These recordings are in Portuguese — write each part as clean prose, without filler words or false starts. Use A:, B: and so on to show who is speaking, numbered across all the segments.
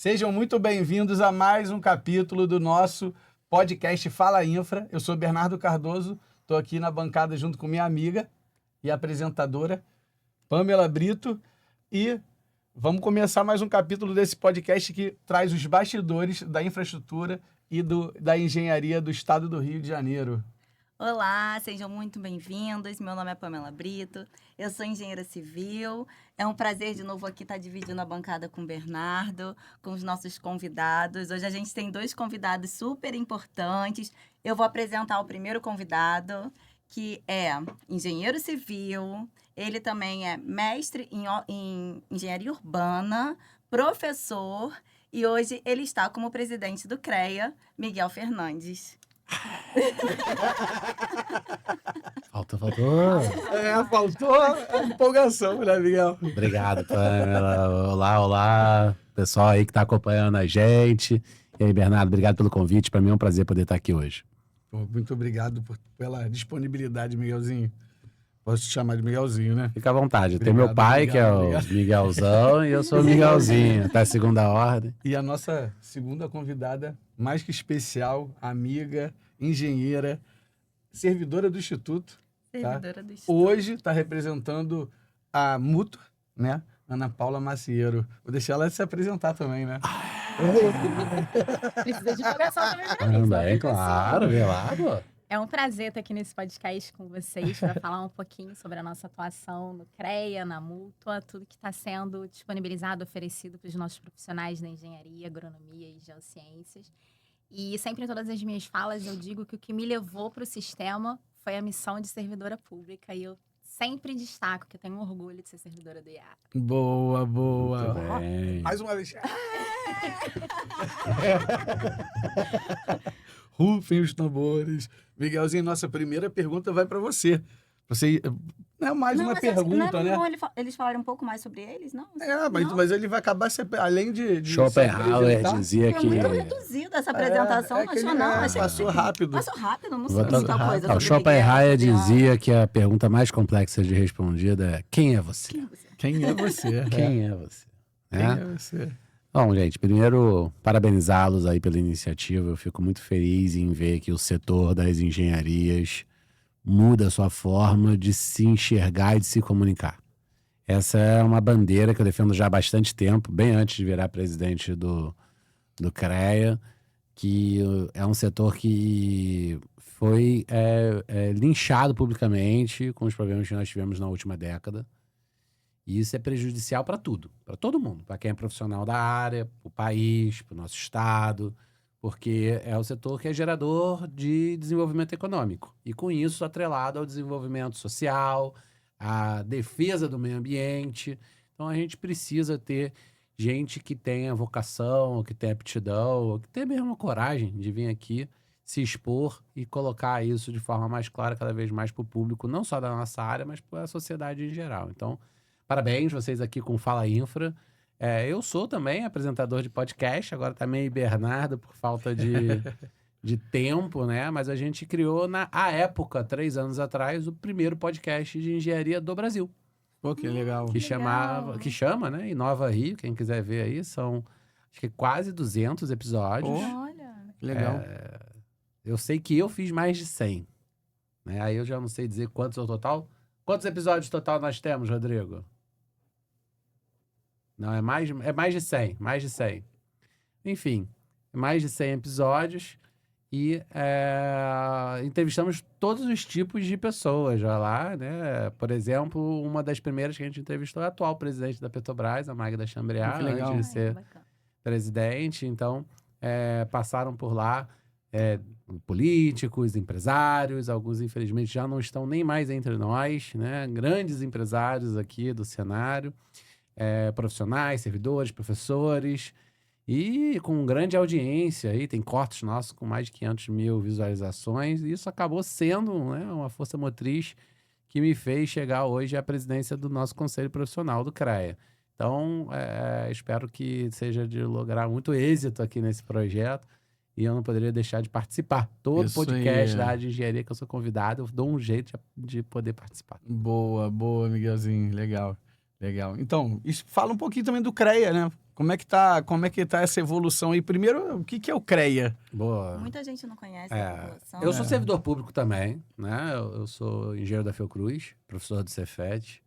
A: Sejam muito bem-vindos a mais um capítulo do nosso podcast Fala Infra. Eu sou Bernardo Cardoso, estou aqui na bancada junto com minha amiga e apresentadora, Pamela Brito, e vamos começar mais um capítulo desse podcast que traz os bastidores da infraestrutura e da engenharia do estado do Rio de Janeiro.
B: Olá, sejam muito bem-vindos. Meu nome é Pamela Brito, eu sou engenheira civil. É um prazer de novo aqui estar dividindo a bancada com o Bernardo, com os nossos convidados. Hoje a gente tem 2 convidados super importantes. Eu vou apresentar o primeiro convidado, que é engenheiro civil. Ele também é mestre em engenharia urbana, professor, e hoje ele está como presidente do CREA, Miguel Fernandes.
C: Faltou.
A: Faltou a empolgação, né, Miguel?
C: Obrigado, Pamela. Olá, pessoal aí que está acompanhando a gente. E aí, Bernardo, obrigado pelo convite. Para mim é um prazer poder estar aqui hoje.
A: Muito obrigado pela disponibilidade, Miguelzinho. Posso te chamar de Miguelzinho, né?
C: Fica à vontade.
A: Obrigado,
C: Tem meu pai, que é o Miguelzão, e eu sou o Miguelzinho, até a segunda ordem.
A: E a nossa segunda convidada, mais que especial, amiga, engenheira, servidora do Instituto.
B: Servidora do Instituto.
A: Hoje está representando a Mútua, né? Ana Paula Macieiro. Vou deixar ela se apresentar também, né?
D: Precisa de divulgação também.
C: Também, claro, vê lá, pô.
D: É um prazer estar aqui nesse podcast com vocês para falar um pouquinho sobre a nossa atuação no CREA, na Mútua, tudo que está sendo disponibilizado, oferecido para os nossos profissionais da engenharia, agronomia e geociências. E sempre em todas as minhas falas eu digo que o que me levou para o sistema foi a missão de servidora pública, e eu sempre destaco que eu tenho orgulho de ser servidora do IAR.
A: Boa, boa.
C: Muito bem.
A: Mais uma vez. Rufem os tambores. Miguelzinho, nossa primeira pergunta vai para você. Você não é mais uma pergunta,
B: não,
A: né?
B: Não, eles falaram um pouco mais sobre eles, não?
A: Mas ele vai acabar além de
C: Schopenhauer dizia
B: Foi
C: que...
B: muito reduzida essa apresentação,
A: é que
B: achou
A: ele,
B: não?
A: é,
B: Achei
A: passou rápido.
B: Passou rápido, não sei muita coisa
C: O
B: sobre
C: Schopenhauer
B: Miguel,
C: dizia que a pergunta mais complexa de respondida é: quem é você?
A: Quem é você?
C: Quem é você?
A: Quem é você?
C: Bom, gente, primeiro, parabenizá-los aí pela iniciativa. Eu fico muito feliz em ver que o setor das engenharias muda a sua forma de se enxergar e de se comunicar. Essa é uma bandeira que eu defendo já há bastante tempo, bem antes de virar presidente do CREA, que é um setor que foi linchado publicamente com os problemas que nós tivemos na última década. E isso é prejudicial para tudo, para todo mundo, para quem é profissional da área, para o país, para o nosso estado, porque é o setor que é gerador de desenvolvimento econômico. E com isso, atrelado ao desenvolvimento social, à defesa do meio ambiente. Então, a gente precisa ter gente que tenha vocação, que tenha aptidão, que tenha mesmo a coragem de vir aqui se expor e colocar isso de forma mais clara, cada vez mais para o público, não só da nossa área, mas para a sociedade em geral. Então, parabéns, vocês aqui com Fala Infra. Eu sou também apresentador de podcast, agora tá meio Bernardo por falta de tempo, né? Mas a gente criou, à época, 3 anos atrás, o primeiro podcast de engenharia do Brasil.
A: Pô, que legal.
C: Que chama, né? Inova Rio, quem quiser ver aí, são acho que quase 200 episódios.
B: Olha.
A: Que legal.
C: Eu sei que eu fiz mais de 100, né? Aí eu já não sei dizer quantos é o total. Quantos episódios total nós temos, Rodrigo? Não, é mais de 100, mais de 100. Enfim, mais de 100 episódios e entrevistamos todos os tipos de pessoas já lá, né? Por exemplo, uma das primeiras que a gente entrevistou é a atual presidente da Petrobras, a Magda Chambriard,
A: Que legal.
C: antes de ser presidente. Então, passaram por lá políticos, empresários, alguns infelizmente já não estão nem mais entre nós, né? Grandes empresários aqui do cenário. Profissionais, servidores, professores, e com grande audiência. Aí tem cortes nossos com mais de 500 mil visualizações, e isso acabou sendo, né, uma força motriz que me fez chegar hoje à presidência do nosso conselho profissional do CREA. Então, espero que seja de lograr muito êxito aqui nesse projeto, e eu não poderia deixar de participar. Todo
A: Isso
C: podcast
A: aí.
C: da área de engenharia que eu sou convidado, eu dou um jeito de poder participar.
A: Boa, Miguelzinho. Legal. Legal. Então, fala um pouquinho também do CREA, né? Como é que tá essa evolução aí? Primeiro, o que é o CREA?
C: Boa.
B: Muita gente não conhece a população.
C: Eu sou servidor público também, né? Eu sou engenheiro da Fiocruz, professor do Cefet.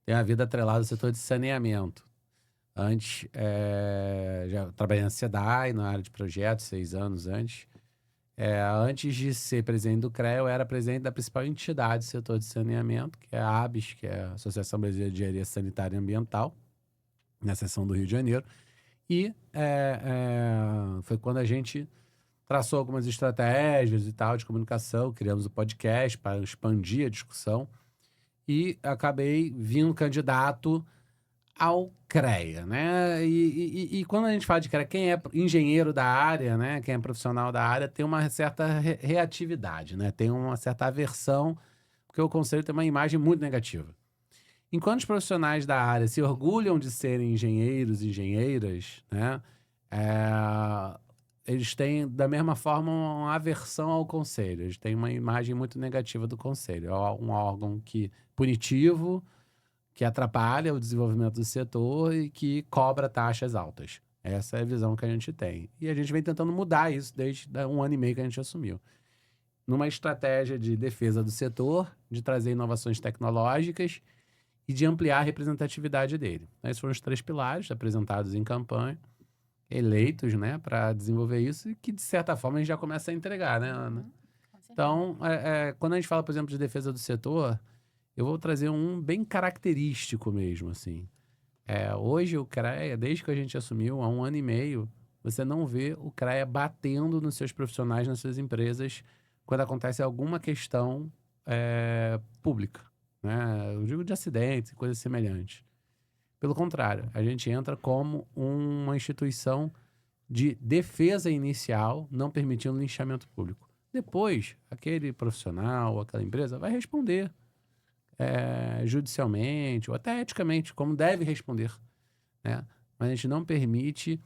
C: Tenho a vida atrelada ao setor de saneamento. Antes, já trabalhei na SEDAI, na área de projetos, 6 anos antes. Antes de ser presidente do CREA, eu era presidente da principal entidade do setor de saneamento, que é a ABS, que é a Associação Brasileira de Engenharia Sanitária e Ambiental, na seção do Rio de Janeiro. E foi quando a gente traçou algumas estratégias e tal de comunicação, criamos o podcast para expandir a discussão e acabei vindo candidato ao CREA, né? E quando a gente fala de CREA, quem é engenheiro da área, né? Quem é profissional da área tem uma certa reatividade, né? Tem uma certa aversão, porque o conselho tem uma imagem muito negativa. Enquanto os profissionais da área se orgulham de serem engenheiros e engenheiras, né? Eles têm, da mesma forma, uma aversão ao conselho. Eles têm uma imagem muito negativa do conselho. É um órgão punitivo, que atrapalha o desenvolvimento do setor e que cobra taxas altas. Essa é a visão que a gente tem. E a gente vem tentando mudar isso desde 1 ano e meio que a gente assumiu. Numa estratégia de defesa do setor, de trazer inovações tecnológicas e de ampliar a representatividade dele. Esses foram os 3 pilares apresentados em campanha, eleitos, né, para desenvolver isso e que, de certa forma, a gente já começa a entregar, né, Ana? Então, quando a gente fala, por exemplo, de defesa do setor, eu vou trazer um bem característico mesmo, assim. Hoje o CREA, desde que a gente assumiu, há 1 ano e meio, você não vê o CREA batendo nos seus profissionais, nas suas empresas, quando acontece alguma questão pública, né? Eu digo de acidentes e coisas semelhantes. Pelo contrário, a gente entra como uma instituição de defesa inicial, não permitindo linchamento público. Depois, aquele profissional, aquela empresa vai responder judicialmente ou até eticamente, como deve responder, né? Mas a gente não permite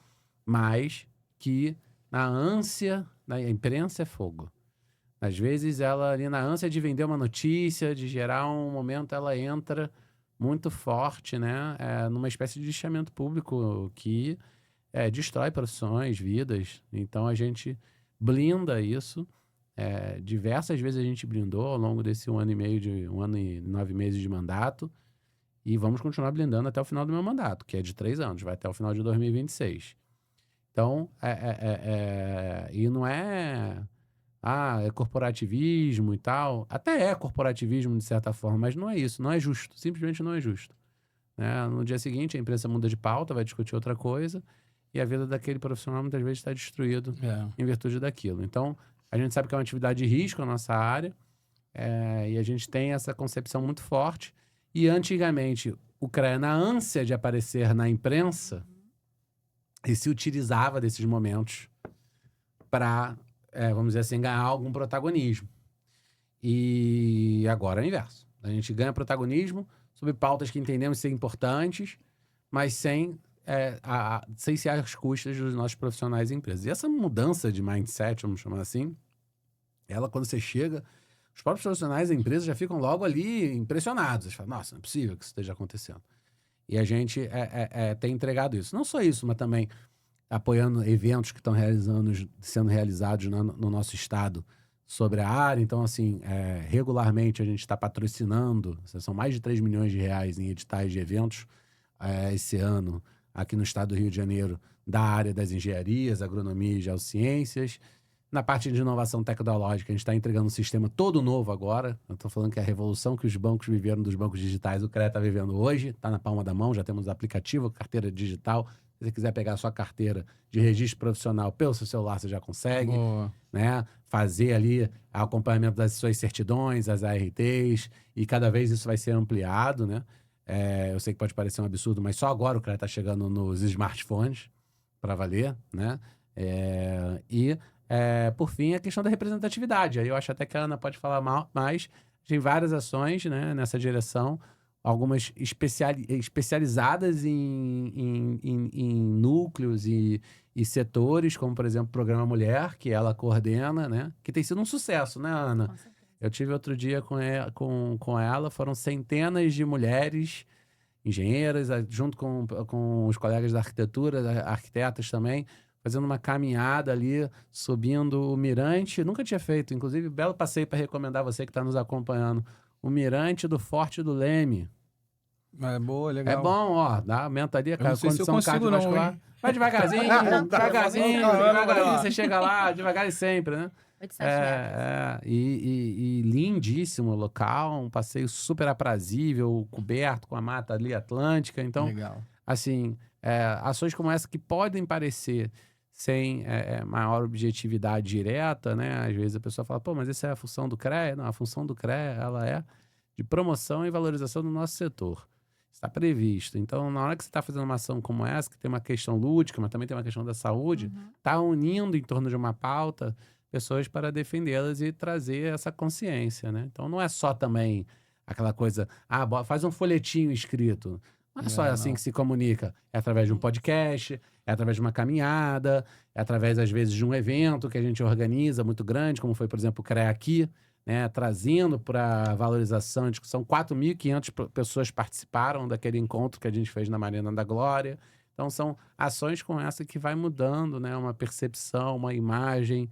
C: mais que na ânsia, a imprensa é fogo. Às vezes ela ali na ânsia de vender uma notícia, de gerar um momento, ela entra muito forte, né? Numa espécie de lixamento público que destrói profissões, vidas. Então a gente blinda isso. Diversas vezes a gente blindou ao longo desse 1 ano e meio, 1 ano e 9 meses de mandato, e vamos continuar blindando até o final do meu mandato, que é de 3 anos, vai até o final de 2026. Então, e não é corporativismo e tal, até é corporativismo de certa forma, mas não é isso, não é justo, simplesmente não é justo, né? No dia seguinte a empresa muda de pauta, vai discutir outra coisa, e a vida daquele profissional muitas vezes está destruído em virtude daquilo. Então, a gente sabe que é uma atividade de risco a nossa área, e a gente tem essa concepção muito forte. E antigamente, o CREA, na ânsia de aparecer na imprensa, ele se utilizava desses momentos para, vamos dizer assim, ganhar algum protagonismo. E agora é o inverso. A gente ganha protagonismo sobre pautas que entendemos ser importantes, mas sem ser às custas dos nossos profissionais e empresas. E essa mudança de mindset, vamos chamar assim, ela, quando você chega, os próprios profissionais da empresa já ficam logo ali impressionados. Eles falam, nossa, não é possível que isso esteja acontecendo. E a gente tem entregado isso. Não só isso, mas também apoiando eventos que estão sendo realizados no nosso estado sobre a área. Então, assim, regularmente a gente está patrocinando, são mais de 3 milhões de reais em editais de eventos esse ano, aqui no estado do Rio de Janeiro, da área das engenharias, agronomia e geociências. Na parte de inovação tecnológica, a gente está entregando um sistema todo novo agora. Eu estou falando que a revolução que os bancos viveram dos bancos digitais, o CREA está vivendo hoje, está na palma da mão, já temos aplicativo, carteira digital. Se você quiser pegar a sua carteira de registro profissional pelo seu celular, você já consegue. Né? Fazer ali acompanhamento das suas certidões, as ARTs, e cada vez isso vai ser ampliado, né? Eu sei que pode parecer um absurdo, mas só agora o CREA está chegando nos smartphones para valer, né? Por fim, a questão da representatividade. Aí eu acho até que a Ana pode falar mais. Tem várias ações, né, nessa direção, algumas especializadas em núcleos e setores, como, por exemplo, o Programa Mulher, que ela coordena, né, que tem sido um sucesso, né, Ana? Eu tive outro dia com ela, foram centenas de mulheres engenheiras, junto com os colegas da arquitetura, arquitetas também, fazendo uma caminhada ali, subindo o mirante. Nunca tinha feito, inclusive, belo passeio para recomendar você que está nos acompanhando. O mirante do Forte do Leme.
A: É boa,
C: É
A: legal.
C: bom, ó, aumenta ali a
A: não sei se eu
C: condição
A: consigo não,
C: cardiovascular.
A: hein?
C: Vai devagarzinho, devagarzinho, você chega lá, devagar e sempre, né?
D: 800 metros.
C: E lindíssimo o local, um passeio super aprazível, coberto com a mata ali atlântica. Então,
A: Legal.
C: assim, ações como essa que podem parecer sem maior objetividade direta, né? Às vezes a pessoa fala, pô, mas essa é a função do CREA? Não, a função do CREA, ela é de promoção e valorização do nosso setor. Está previsto. Então, na hora que você está fazendo uma ação como essa, que tem uma questão lúdica, mas também tem uma questão da saúde, está unindo em torno de uma pauta pessoas para defendê-las e trazer essa consciência, né? Então, não é só também aquela coisa, faz um folhetinho escrito. Não é só assim que se comunica. É através de um podcast, é através de uma caminhada, é através, às vezes, de um evento que a gente organiza muito grande, como foi, por exemplo, o CREA Aqui, né, trazendo para valorização e discussão. 4.500 pessoas participaram daquele encontro que a gente fez na Marina da Glória. Então, são ações como essa que vai mudando, né, uma percepção, uma imagem,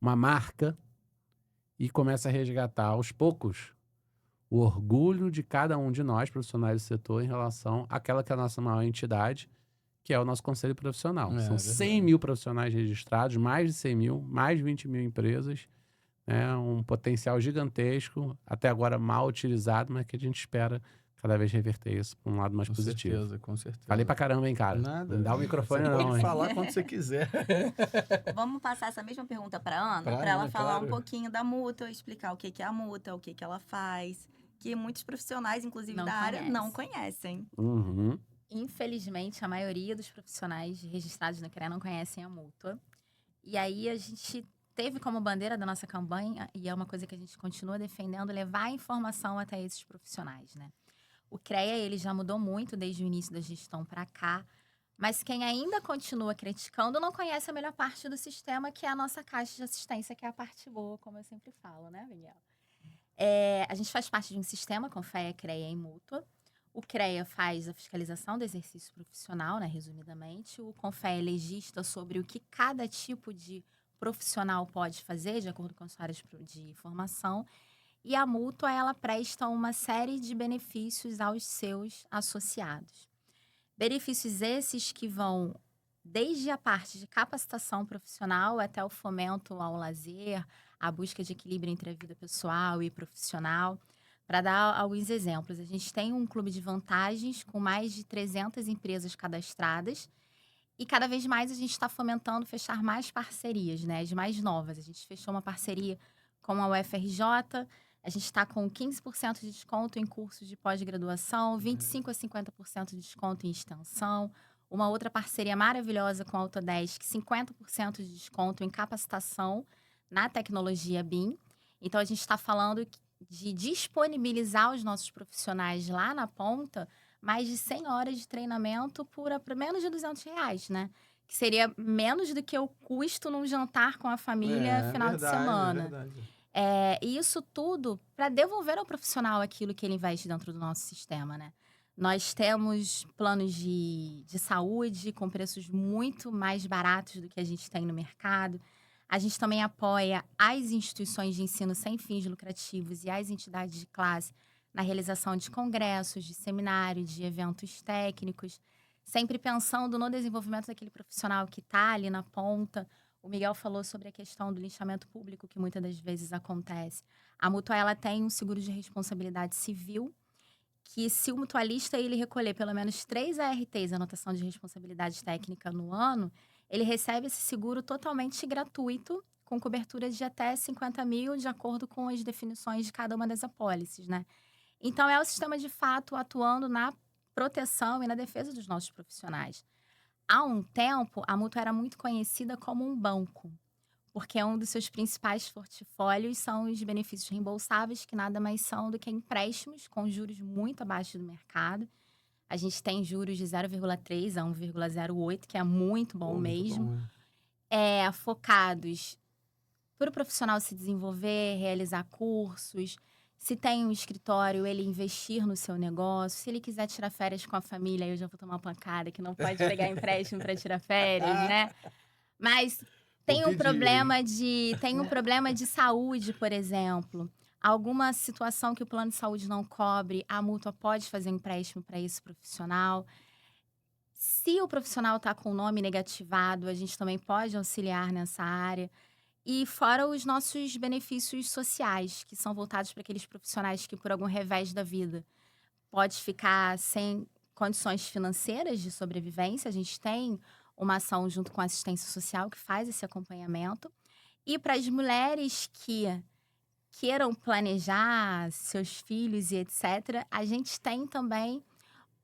C: uma marca, e começa a resgatar, aos poucos, o orgulho de cada um de nós, profissionais do setor, em relação àquela que é a nossa maior entidade, que é o nosso conselho profissional. São 100 mil profissionais registrados, mais de 100 mil, mais de 20 mil empresas, um potencial gigantesco, até agora mal utilizado, mas que a gente espera cada vez reverter isso para um lado mais positivo.
A: Com certeza.
C: Falei pra caramba, hein, cara?
A: Nada.
C: Não dá o microfone
A: Você
C: não,
A: pode
C: hein?
A: falar quando você quiser.
B: Vamos passar essa mesma pergunta para Ana,
A: Pra
B: para ela
A: Ana,
B: falar
A: claro.
B: um pouquinho da Mútua, explicar o que é a Mútua, o que ela faz, que muitos profissionais, inclusive
D: Não
B: da área,
D: conhece.
B: não conhecem.
C: Uhum.
D: Infelizmente, a maioria dos profissionais registrados na CREA não conhecem a Mútua. E aí a gente teve como bandeira da nossa campanha, e é uma coisa que a gente continua defendendo, levar a informação até esses profissionais, né? O CREA, ele já mudou muito desde o início da gestão para cá, mas quem ainda continua criticando não conhece a melhor parte do sistema, que é a nossa caixa de assistência, que é a parte boa, como eu sempre falo, né, Miguel? A gente faz parte de um sistema, Confea, CREA e Mútua. O CREA faz a fiscalização do exercício profissional, né, resumidamente. O Confea legisla sobre o que cada tipo de profissional pode fazer, de acordo com as áreas de formação. E a Mútua, ela presta uma série de benefícios aos seus associados. Benefícios esses que vão desde a parte de capacitação profissional até o fomento ao lazer, a busca de equilíbrio entre a vida pessoal e profissional. Para dar alguns exemplos, a gente tem um clube de vantagens com mais de 300 empresas cadastradas e cada vez mais a gente está fomentando fechar mais parcerias, né, as mais novas. A gente fechou uma parceria com a UFRJ, a gente está com 15% de desconto em cursos de pós-graduação, 25% a 50% de desconto em extensão. Uma outra parceria maravilhosa com a Autodesk, 50% de desconto em capacitação na tecnologia BIM. Então, a gente está falando de disponibilizar os nossos profissionais lá na ponta mais de 100 horas de treinamento por menos de R$200, né? Que seria menos do que o custo num jantar com a família final de semana. E isso tudo para devolver ao profissional aquilo que ele investe dentro do nosso sistema, né? Nós temos planos de saúde com preços muito mais baratos do que a gente tem no mercado. A gente também apoia as instituições de ensino sem fins lucrativos e as entidades de classe na realização de congressos, de seminários, de eventos técnicos, sempre pensando no desenvolvimento daquele profissional que está ali na ponta. O Miguel falou sobre a questão do linchamento público, que muitas das vezes acontece. A Mútua, ela tem um seguro de responsabilidade civil, que se o mutualista ele recolher pelo menos 3 ARTs, anotação de responsabilidade técnica, no ano, ele recebe esse seguro totalmente gratuito, com cobertura de até 50 mil, de acordo com as definições de cada uma das apólices, né? Então, é o sistema, de fato, atuando na proteção e na defesa dos nossos profissionais. Há um tempo, a Mútua era muito conhecida como um banco, porque um dos seus principais portfólios são os benefícios reembolsáveis, que nada mais são do que empréstimos com juros muito abaixo do mercado. A gente tem juros de 0,3 a 1,08, que é muito bom mesmo.
A: Muito bom,
D: Focados para o profissional se desenvolver, realizar cursos, Se tem um escritório, ele investir no seu negócio. Se ele quiser tirar férias com a família, aí eu já vou tomar uma pancada, que não pode pegar empréstimo para tirar férias, né? Mas tem um problema de saúde, por exemplo. Alguma situação que o plano de saúde não cobre, a mútua pode fazer um empréstimo para esse profissional. Se o profissional está com o nome negativado, a gente também pode auxiliar nessa área. E fora os nossos benefícios sociais, que são voltados para aqueles profissionais que, por algum revés da vida, pode ficar sem condições financeiras de sobrevivência. A gente tem uma ação junto com a assistência social que faz esse acompanhamento. E para as mulheres que queiram planejar seus filhos e etc., a gente tem também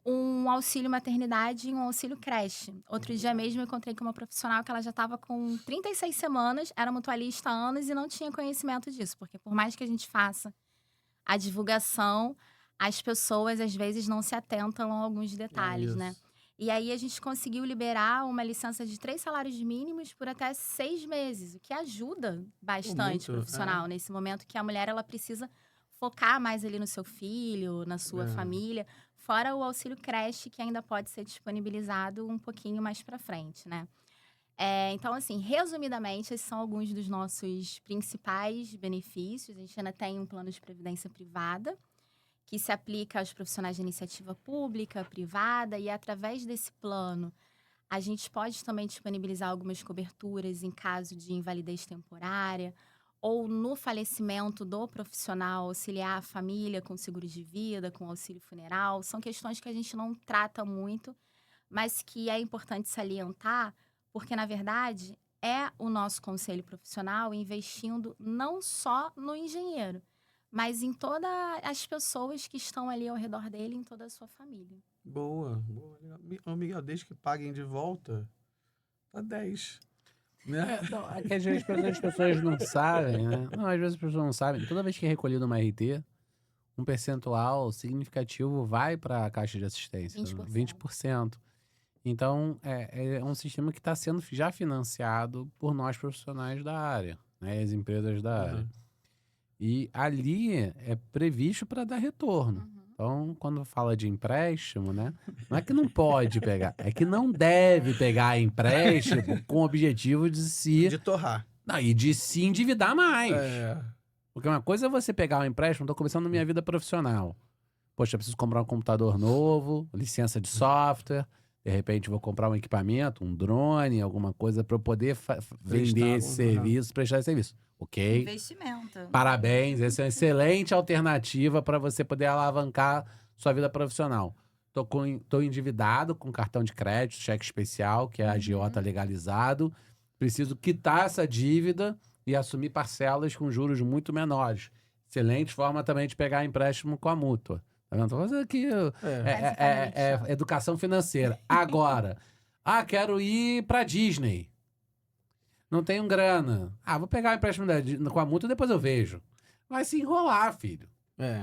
D: um auxílio maternidade e um auxílio creche. Outro dia mesmo eu encontrei com uma profissional que ela já estava com 36 semanas, era mutualista há anos e não tinha conhecimento disso, porque por mais que a gente faça a divulgação, as pessoas às vezes não se atentam a alguns detalhes, né? E aí a gente conseguiu liberar uma licença de 3 salários mínimos por até 6 meses, o que ajuda bastante o profissional nesse momento que a mulher ela precisa focar mais ali no seu filho, na sua família, fora o auxílio creche que ainda pode ser disponibilizado um pouquinho mais para frente, né? Então, assim, resumidamente, esses são alguns dos nossos principais benefícios. A gente ainda tem um plano de previdência privada, que se aplica aos profissionais de iniciativa pública, privada, e através desse plano, a gente pode também disponibilizar algumas coberturas em caso de invalidez temporária, ou no falecimento do profissional, auxiliar a família com seguro de vida, com auxílio funeral. São questões que a gente não trata muito, mas que é importante salientar, porque, na verdade, é o nosso conselho profissional investindo não só no engenheiro, mas em todas as pessoas que estão ali ao redor dele, em toda a sua família.
A: Boa. Ô, Miguel, desde que paguem de volta, tá 10. Né?
C: Não, é que às vezes as pessoas não sabem, né? Não, às vezes as pessoas não sabem. Toda vez que é recolhido uma RT, um percentual significativo vai para a caixa de assistência.
D: 20%.
C: 20%. Então, é um sistema que está sendo já financiado por nós profissionais da área, né? As empresas da área. E ali é previsto para dar retorno. Então, quando fala de empréstimo, né? Não é que não pode pegar, é que não deve pegar empréstimo com o objetivo
A: De torrar.
C: Não, e de se endividar mais.
A: É.
C: Porque uma coisa é você pegar um empréstimo, tô começando minha vida profissional. Poxa, eu preciso comprar um computador novo, licença de software, de repente vou comprar um equipamento, um drone, alguma coisa para eu poder vender esse serviço, prestar esse serviço. Ok?
B: Investimento.
C: Parabéns, essa é uma excelente alternativa para você poder alavancar sua vida profissional. Tô endividado com cartão de crédito, cheque especial, que é agiota legalizado. Preciso quitar essa dívida e assumir parcelas com juros muito menores. Excelente forma também de pegar empréstimo com a mútua. Tá vendo? Tô fazendo aqui educação financeira. Agora, quero ir para Disney. Não tenho grana. Vou pegar o empréstimo com a mútua e depois eu vejo. Vai se enrolar, filho.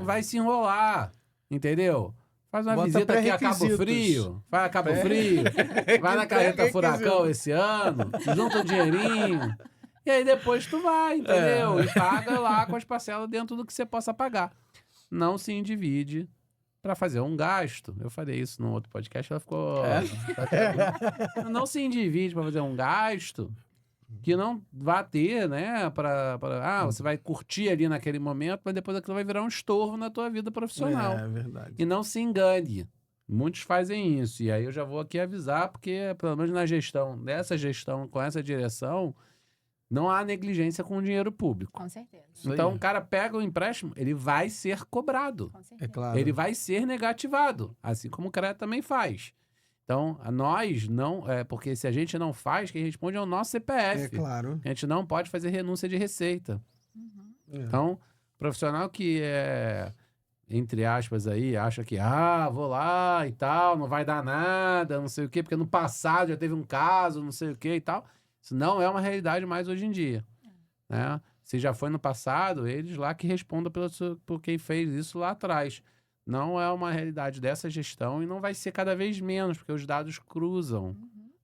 C: Vai se enrolar. Entendeu? Faz uma visita aqui a Cabo Frio. Vai a Cabo Frio. Vai na Carreta Furacão esse ano. Junta um dinheirinho. E aí depois tu vai, entendeu? E paga lá com as parcelas dentro do que você possa pagar. Não se endivide para fazer um gasto. Eu falei isso num outro podcast, ela ficou... Não se endivide para fazer um gasto que não vai ter, né, você vai curtir ali naquele momento, mas depois aquilo vai virar um estorvo na tua vida profissional.
A: É verdade.
C: E não se engane. Muitos fazem isso. E aí eu já vou aqui avisar, porque pelo menos na dessa gestão, com essa direção, não há negligência com o dinheiro público.
D: Com certeza.
C: Então o cara pega o empréstimo, ele vai ser cobrado.
D: Com certeza.
A: É claro.
C: Ele vai ser negativado, assim como o crédito também faz. Então, nós não... porque se a gente não faz, quem responde é o nosso CPF.
A: É claro.
C: A gente não pode fazer renúncia de receita. Então, profissional que entre aspas aí, acha que, vou lá e tal, não vai dar nada, não sei o quê, porque no passado já teve um caso, não sei o quê e tal. Isso não é uma realidade mais hoje em dia. Né? Se já foi no passado, eles lá que respondam por quem fez isso lá atrás. Não é uma realidade dessa gestão e não vai ser cada vez menos, porque os dados cruzam,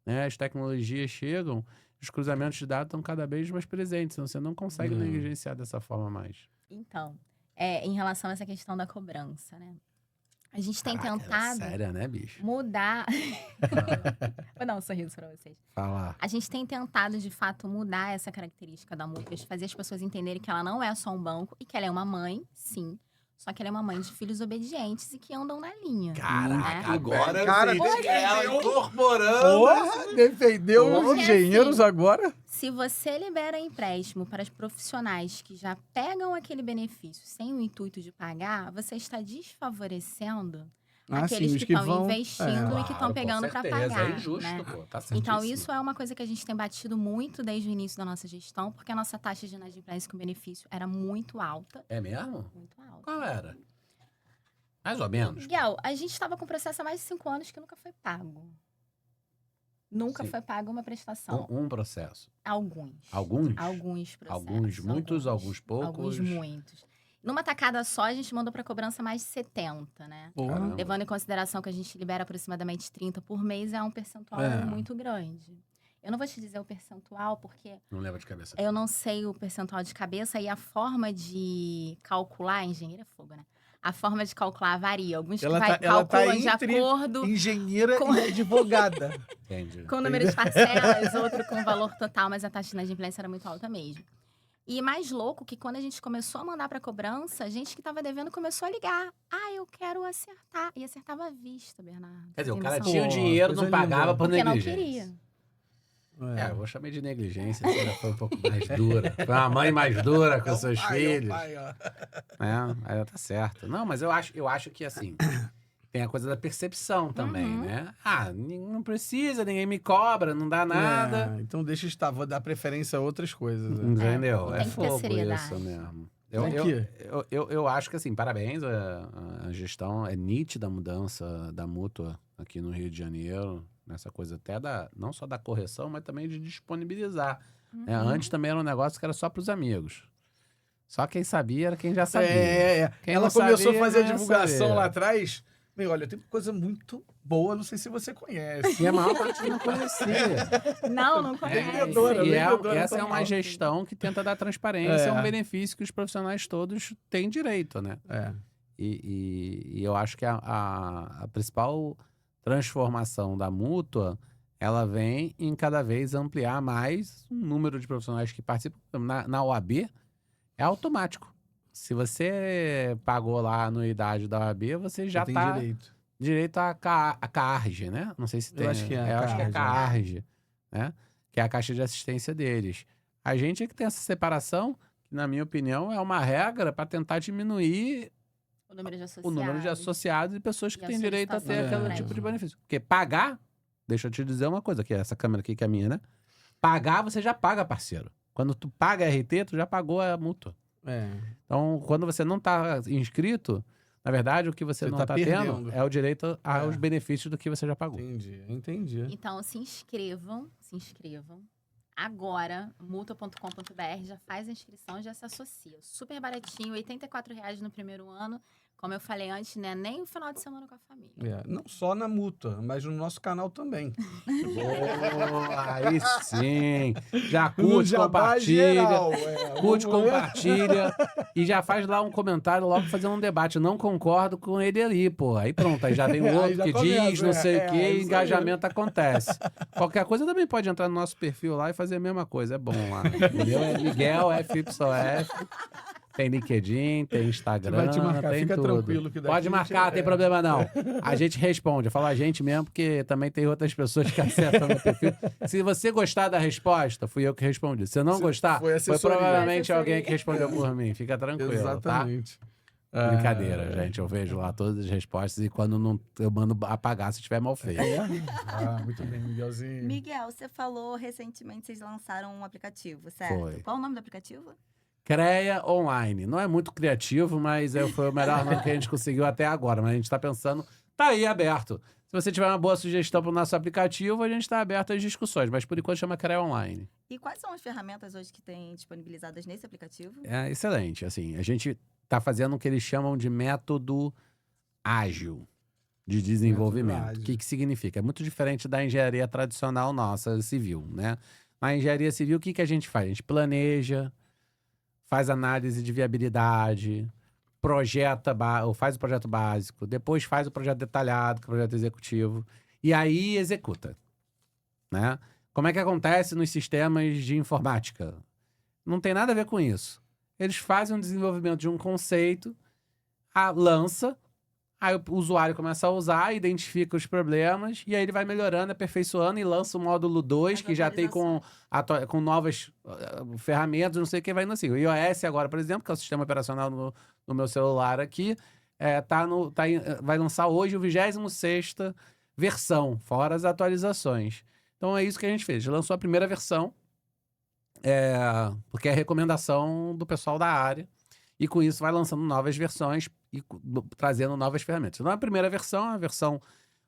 C: né? As tecnologias chegam, os cruzamentos de dados estão cada vez mais presentes, então você não consegue negligenciar dessa forma mais.
D: Então, em relação a essa questão da cobrança, né? A gente tem
C: Caraca,
D: tentado
C: séria, né, bicho?
D: mudar. Vou dar um sorriso pra vocês.
C: Falar.
D: A gente tem tentado, de fato, mudar essa característica da mútua, de fazer as pessoas entenderem que ela não é só um banco e que ela é uma mãe, sim. Só que ela é uma mãe de filhos obedientes e que andam na linha.
C: Caraca,
D: né?
C: agora
A: Cara,
C: vocês ela incorporando.
A: Porra, defendeu os
D: Porque,
A: engenheiros
D: assim,
A: agora?
D: Se você libera empréstimo para os profissionais que já pegam aquele benefício sem o intuito de pagar, você está desfavorecendo aqueles
A: sim,
D: que
A: os que
D: estão
A: vão...
D: investindo e que estão
C: Claro, com
D: pegando para
C: certeza,
D: pagar.
C: É injusto,
D: né?
C: pô. Tá
D: Então,
C: certíssimo.
D: isso é uma coisa que a gente tem batido muito desde o início da nossa gestão, porque a nossa taxa de inadimplência com benefício era muito alta.
C: É mesmo?
D: Muito alta.
C: Qual era? Mais ou menos.
D: Miguel, a gente estava com o processo há mais de 5 anos que nunca foi pago. Nunca
C: Sim.
D: foi paga uma prestação.
C: Um processo.
D: Alguns.
C: Alguns?
D: Alguns processos.
C: Alguns muitos, alguns poucos.
D: Alguns muitos. Numa tacada só, a gente mandou para cobrança mais de 70, né?
A: Porra.
C: Caramba.
D: Levando em consideração que a gente libera aproximadamente 30 por mês, é um percentual
A: É.
D: muito grande. Eu não vou te dizer o percentual, porque
C: Não leva de cabeça.
D: eu não sei o percentual de cabeça e a forma de calcular, engenheiro é fogo, né? A forma de calcular varia. Alguns
A: Ela
D: que
A: ela tá
D: calculam de
A: entre
D: acordo
A: engenheira
D: Com-
A: e advogada.
C: Entendi.
D: com o número de parcelas, outro com o valor total, mas a taxa de inadimplência era muito alta mesmo. E mais louco que quando a gente começou a mandar para cobrança, a gente que estava devendo começou a ligar. Ah, eu quero acertar. E acertava à vista, Bernardo.
C: Quer dizer, o
D: Tem
C: cara
D: noção?
C: tinha o
A: Pô,
C: dinheiro, não
A: coisa
C: pagava
A: linda.
C: por
D: Porque não
C: negligência.
D: queria.
C: É, eu vou chamar de negligência, você já foi um pouco mais dura. Foi uma mãe mais dura com seus filhos. Aí tá certo. Não, mas eu acho que assim, tem a coisa da percepção também,
D: Uhum.
C: né? Ah, não precisa, ninguém me cobra, não dá nada.
A: É, então deixa estar, vou dar preferência a outras coisas. né?
C: Entendeu?
D: tem
C: É
D: que ter
C: fogo
D: seriedade.
C: isso mesmo.
A: Aqui.
C: Eu acho que assim, parabéns, a gestão é nítida a mudança da mútua aqui no Rio de Janeiro, nessa coisa até não só da correção, mas também de disponibilizar. Né?
D: Uhum.
C: Antes também era um negócio que era só para os amigos. Só quem sabia era quem já sabia. Quem
A: Ela
C: não
A: começou
C: sabia,
A: a fazer a
C: não ia
A: divulgação
C: saber.
A: lá atrás. Meu, olha, tem uma coisa muito boa, não sei se você conhece.
C: E a maior parte não conhecia.
D: Não conhece.
A: Vendedora,
C: E
A: vendedora
C: essa é
A: total.
C: uma gestão que tenta dar transparência, é um
A: É.
C: benefício que os profissionais todos têm direito, né?
A: É.
C: E eu acho que a principal transformação da mútua, ela vem em cada vez ampliar mais o número de profissionais que participam. Na OAB, é automático. Se você pagou lá a anuidade da OAB, você já
A: tem
C: está
A: direito.
C: a CARG, né? Não sei se
A: Eu
C: tem.
A: acho que é
C: eu acho que é
A: CARG,
C: CARG, né? Que é a caixa de assistência deles. A gente é que tem essa separação, que, na minha opinião, é uma regra para tentar diminuir
D: O número de associados.
C: o número de associados e pessoas que
D: E a
C: têm direito a ter
D: solicitação
A: de
C: aquele
A: empréstimo.
C: tipo de benefício. Porque pagar, deixa eu te dizer uma coisa, que é essa câmera aqui que é minha, né? Pagar, você já paga, parceiro. Quando tu paga RT, tu já pagou a mútua.
A: É.
C: Então, quando você não está inscrito, na verdade, o que você
A: Você
C: não
A: tá
C: está
A: perdendo.
C: tendo é o direito aos
A: É.
C: benefícios do que você já pagou.
A: Entendi.
D: Então, se inscrevam. Agora, multa.com.br, já faz a inscrição, já se associa. Super baratinho, R$ 84,00 no primeiro ano. Como eu falei antes, né? Nem o final de semana com a família.
A: É, não só na mútua, mas no nosso canal também.
C: Boa, aí sim. Já
A: No
C: curte,
A: jabá
C: compartilha.
A: geral,
C: Curte,
A: Vamos ver?
C: compartilha e já faz lá um comentário logo fazendo um debate. Não concordo com ele ali, pô. Aí pronto, aí já vem o
A: Aí
C: outro
A: já
C: que
A: começa,
C: diz não sei o quê,
A: isso aí.
C: engajamento acontece. Qualquer coisa também pode entrar no nosso perfil lá e fazer a mesma coisa. É bom lá. O meu é Miguel FYF. Tem LinkedIn, tem Instagram,
A: Vai te marcar,
C: tem
A: fica
C: tudo.
A: tranquilo que daqui
C: Pode
A: a gente-
C: marcar, tem problema não. A gente responde. Eu falo a gente mesmo, porque também tem outras pessoas que acertam no perfil. Se você gostar da resposta, fui eu que respondi. Se não
A: Se-
C: gostar,
A: foi
C: foi
A: assessoria.
C: provavelmente
D: Foi assessoria.
C: alguém que respondeu por mim. Fica tranquilo, tá?
A: Exatamente.
C: Brincadeira, gente. Eu vejo lá todas as respostas e quando não, eu mando apagar se tiver mal feito.
A: Muito bem, Miguelzinho.
B: Miguel, você falou recentemente vocês lançaram um aplicativo, certo?
C: Foi.
B: Qual o nome do aplicativo?
C: CREA Online. Não é muito criativo, mas foi o melhor nome que a gente conseguiu até agora. Mas a gente está pensando, tá aí aberto. Se você tiver uma boa sugestão para o nosso aplicativo, a gente está aberto às discussões. Mas por enquanto chama CREA Online.
B: E quais são as ferramentas hoje que tem disponibilizadas nesse aplicativo?
C: É excelente. Assim, a gente está fazendo o que eles chamam de método ágil de desenvolvimento.
A: Método
C: O
A: ágil.
C: que significa? É muito diferente da engenharia tradicional nossa, civil, né? Na engenharia civil, o que a gente faz? A gente planeja, faz análise de viabilidade, ou faz o projeto básico, depois faz o projeto detalhado, que é o projeto executivo, e aí executa, né? Como é que acontece nos sistemas de informática? Não tem nada a ver com isso. Eles fazem um desenvolvimento de um conceito, lança, aí o usuário começa a usar, identifica os problemas, e aí ele vai melhorando, aperfeiçoando e lança o módulo 2, que já tem com novas ferramentas, não sei o que, vai indo assim. O iOS agora, por exemplo, que é o sistema operacional no meu celular aqui, vai lançar hoje o 26ª versão, fora as atualizações. Então é isso que a gente fez. A gente lançou a primeira versão, porque é recomendação do pessoal da área, e com isso vai lançando novas versões e trazendo novas ferramentas. Então a primeira versão é uma versão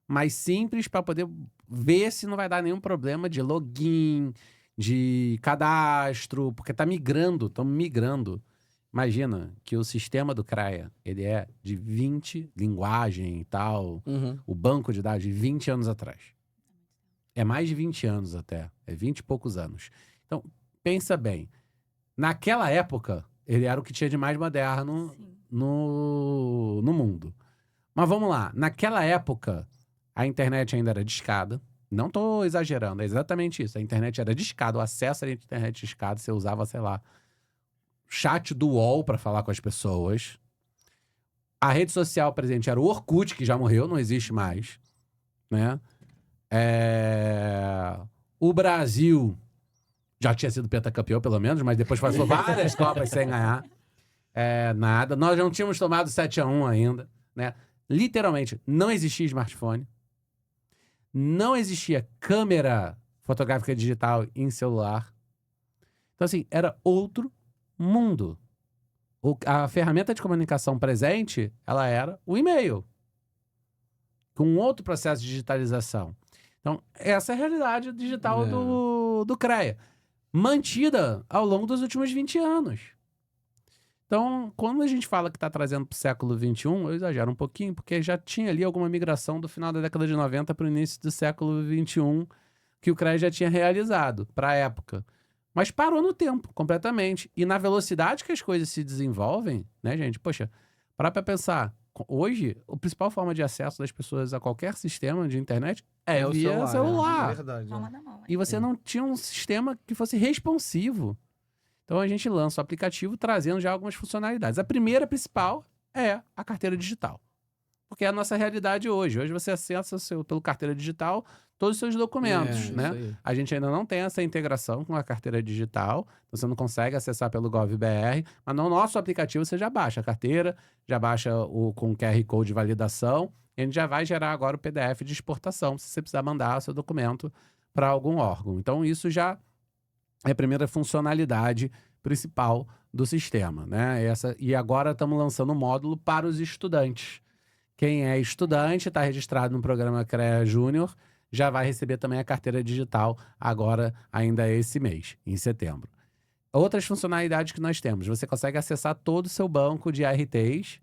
C: mais simples para poder ver se não vai dar nenhum problema de login, de cadastro, porque estamos migrando. Imagina que o sistema do CREA, ele é de 20, linguagem e tal, o banco de dados de 20 anos atrás. É mais de 20 anos até, é 20 e poucos anos. Então, pensa bem, naquela época, ele era o que tinha de mais moderno no mundo. Mas vamos lá, naquela época, a internet ainda era discada. Não estou exagerando, é exatamente isso. A internet era discada, o acesso à internet discada, você usava, sei lá, chat do UOL para falar com as pessoas. A rede social presente era o Orkut, que já morreu, não existe mais, né? O Brasil já tinha sido pentacampeão, pelo menos, mas depois passou várias Copas sem ganhar. Nada. Nós não tínhamos tomado 7-1 ainda, né? Literalmente, não existia smartphone. Não existia câmera fotográfica digital em celular. Então, assim, era outro mundo. A ferramenta de comunicação presente, ela era o e-mail. Com outro processo de digitalização. Então, essa é a realidade digital do CREA. Mantida ao longo dos últimos 20 anos. Então, quando a gente fala que está trazendo para o século XXI, eu exagero um pouquinho, porque já tinha ali alguma migração do final da década de 90 para o início do século XXI, que o CREA já tinha realizado para a época. Mas parou no tempo, completamente. E na velocidade que as coisas se desenvolvem, né, gente? Poxa, para pensar, hoje, a principal forma de acesso das pessoas a qualquer sistema de internet é
A: o
C: via celular.
A: É verdade.
B: Palma da mão.
C: E você não tinha um sistema que fosse responsivo. Então a gente lança o aplicativo trazendo já algumas funcionalidades. A primeira principal é a carteira digital. Porque é a nossa realidade hoje. Hoje você acessa pelo carteira digital todos os seus documentos, né?
A: Isso aí.
C: A gente ainda não tem essa integração com a carteira digital. Você não consegue acessar pelo GovBR. Mas no nosso aplicativo você já baixa a carteira, já baixa com o QR Code de validação. E a gente já vai gerar agora o PDF de exportação, se você precisar mandar o seu documento para algum órgão. Então isso já é a primeira funcionalidade principal do sistema, né? E agora estamos lançando um módulo para os estudantes. Quem é estudante, está registrado no programa CREA Júnior, já vai receber também a carteira digital agora, ainda esse mês, em setembro. Outras funcionalidades que nós temos, você consegue acessar todo o seu banco de ARTs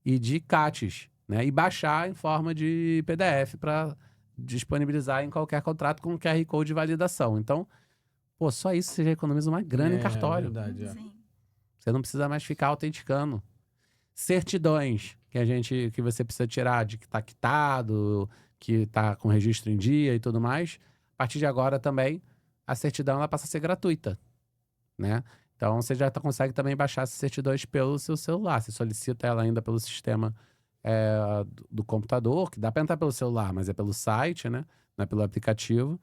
C: e de CATs, né? E baixar em forma de PDF para disponibilizar em qualquer contrato com QR Code de validação. Então, pô, só isso você já economiza uma grana em cartório.
A: Verdade,
B: Sim.
C: Você não precisa mais ficar autenticando. Certidões que você precisa tirar de que está quitado, que está com registro em dia e tudo mais. A partir de agora também, a certidão ela passa a ser gratuita, né? Então você já consegue também baixar essas certidões pelo seu celular. Você solicita ela ainda pelo sistema do computador, que dá para entrar pelo celular, mas é pelo site, né? Não é pelo aplicativo.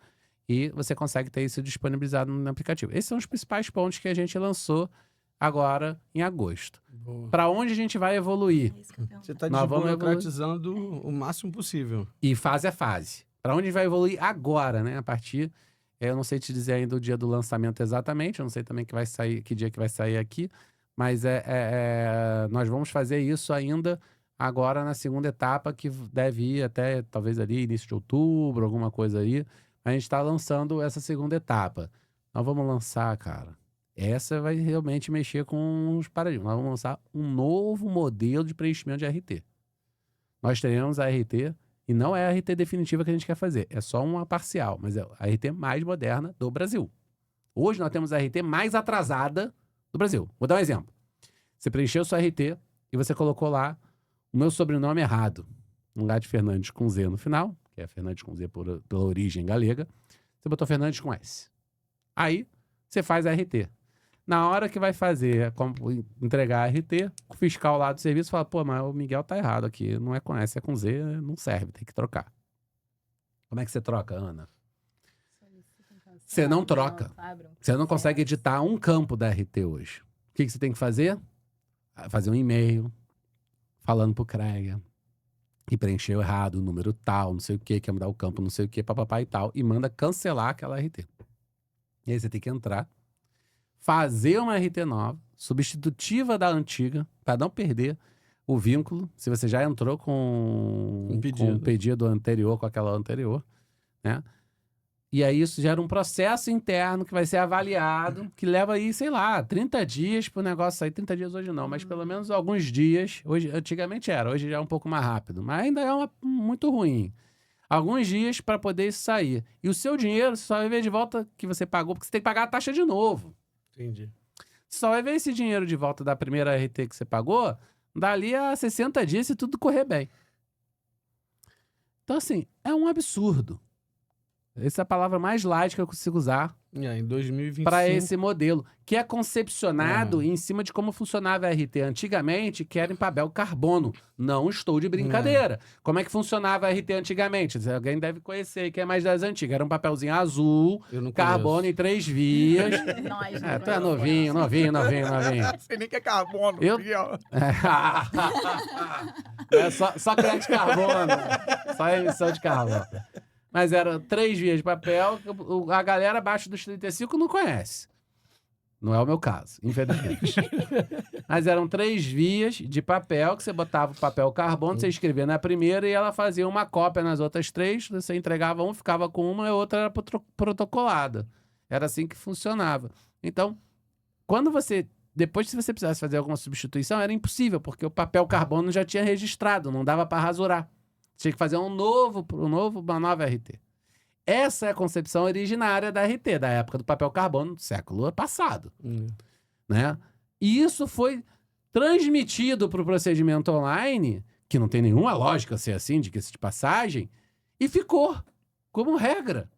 C: E você consegue ter isso disponibilizado no aplicativo. Esses são os principais pontos que a gente lançou agora em agosto. Para onde a gente vai evoluir?
B: É isso que eu pergunto.
A: Você está
C: Nós vamos
A: desburocratizando o máximo possível.
C: E fase a fase. Para onde a gente vai evoluir agora, né? A partir... Eu não sei te dizer ainda o dia do lançamento exatamente, eu não sei também que dia que vai sair aqui, mas nós vamos fazer isso ainda agora na segunda etapa, que deve ir até talvez ali início de outubro, alguma coisa aí. A gente está lançando essa segunda etapa. Nós vamos lançar, cara, essa vai realmente mexer com os paradigmas. Nós vamos lançar um novo modelo de preenchimento de RT. Nós teremos a RT, e não é a RT definitiva que a gente quer fazer, é só uma parcial, mas é a RT mais moderna do Brasil. Hoje nós temos a RT mais atrasada do Brasil. Vou dar um exemplo. Você preencheu sua RT e você colocou lá o meu sobrenome errado, no lugar de Fernandes com Z no final, que é Fernandes com Z pela origem galega, você botou Fernandes com S. Aí, você faz a RT. Na hora que vai fazer, entregar a RT, o fiscal lá do serviço fala, pô, mas o Miguel tá errado aqui, não é com S, é com Z, não serve, tem que trocar. Como é que você troca, Ana? Você não troca. Você não consegue editar um campo da RT hoje. O que você tem que fazer? Fazer um e-mail falando pro CREA que preencheu errado o número tal, não sei o que, quer mudar o campo, não sei o que, papapá e tal, e manda cancelar aquela RT. E aí você tem que entrar, fazer uma RT nova, substitutiva da antiga, para não perder o vínculo, se você já entrou com um pedido anterior, com aquela anterior, né? E aí isso gera um processo interno que vai ser avaliado, que leva aí, sei lá, 30 dias pro negócio sair. 30 dias hoje não, mas pelo menos alguns dias. Hoje, antigamente era, hoje já é um pouco mais rápido, mas ainda é muito ruim. Alguns dias para poder isso sair. E o seu dinheiro você só vai ver de volta que você pagou, porque você tem que pagar a taxa de novo.
A: Entendi.
C: Você só vai ver esse dinheiro de volta da primeira RT que você pagou dali a 60 dias se tudo correr bem. Então, assim, é um absurdo. Essa é a palavra mais light que eu consigo usar
A: Em 2025.
C: para esse modelo, que é concepcionado em cima de como funcionava a RT antigamente, que era em papel carbono. Não estou de brincadeira. Como é que funcionava a RT antigamente? Alguém deve conhecer, que é mais das antigas. Era um papelzinho azul, carbono em 3 vias. Tu é novinho.
A: Não sei nem que é carbono.
C: É só crédito de carbono. Só emissão de carbono. Mas eram 3 vias de papel, a galera abaixo dos 35 não conhece. Não é o meu caso, infelizmente. Mas eram 3 vias de papel, que você botava o papel carbono, você escrevia na primeira e ela fazia uma cópia nas outras 3, você entregava um, ficava com uma e a outra era protocolada. Era assim que funcionava. Então, depois se você precisasse fazer alguma substituição, era impossível, porque o papel carbono já tinha registrado, não dava para rasurar. Tinha que fazer uma nova RT. Essa é a concepção originária da RT, da época do papel carbono do século passado. Né? E isso foi transmitido para o procedimento online, que não tem nenhuma lógica ser assim, diga-se de passagem, e ficou como regra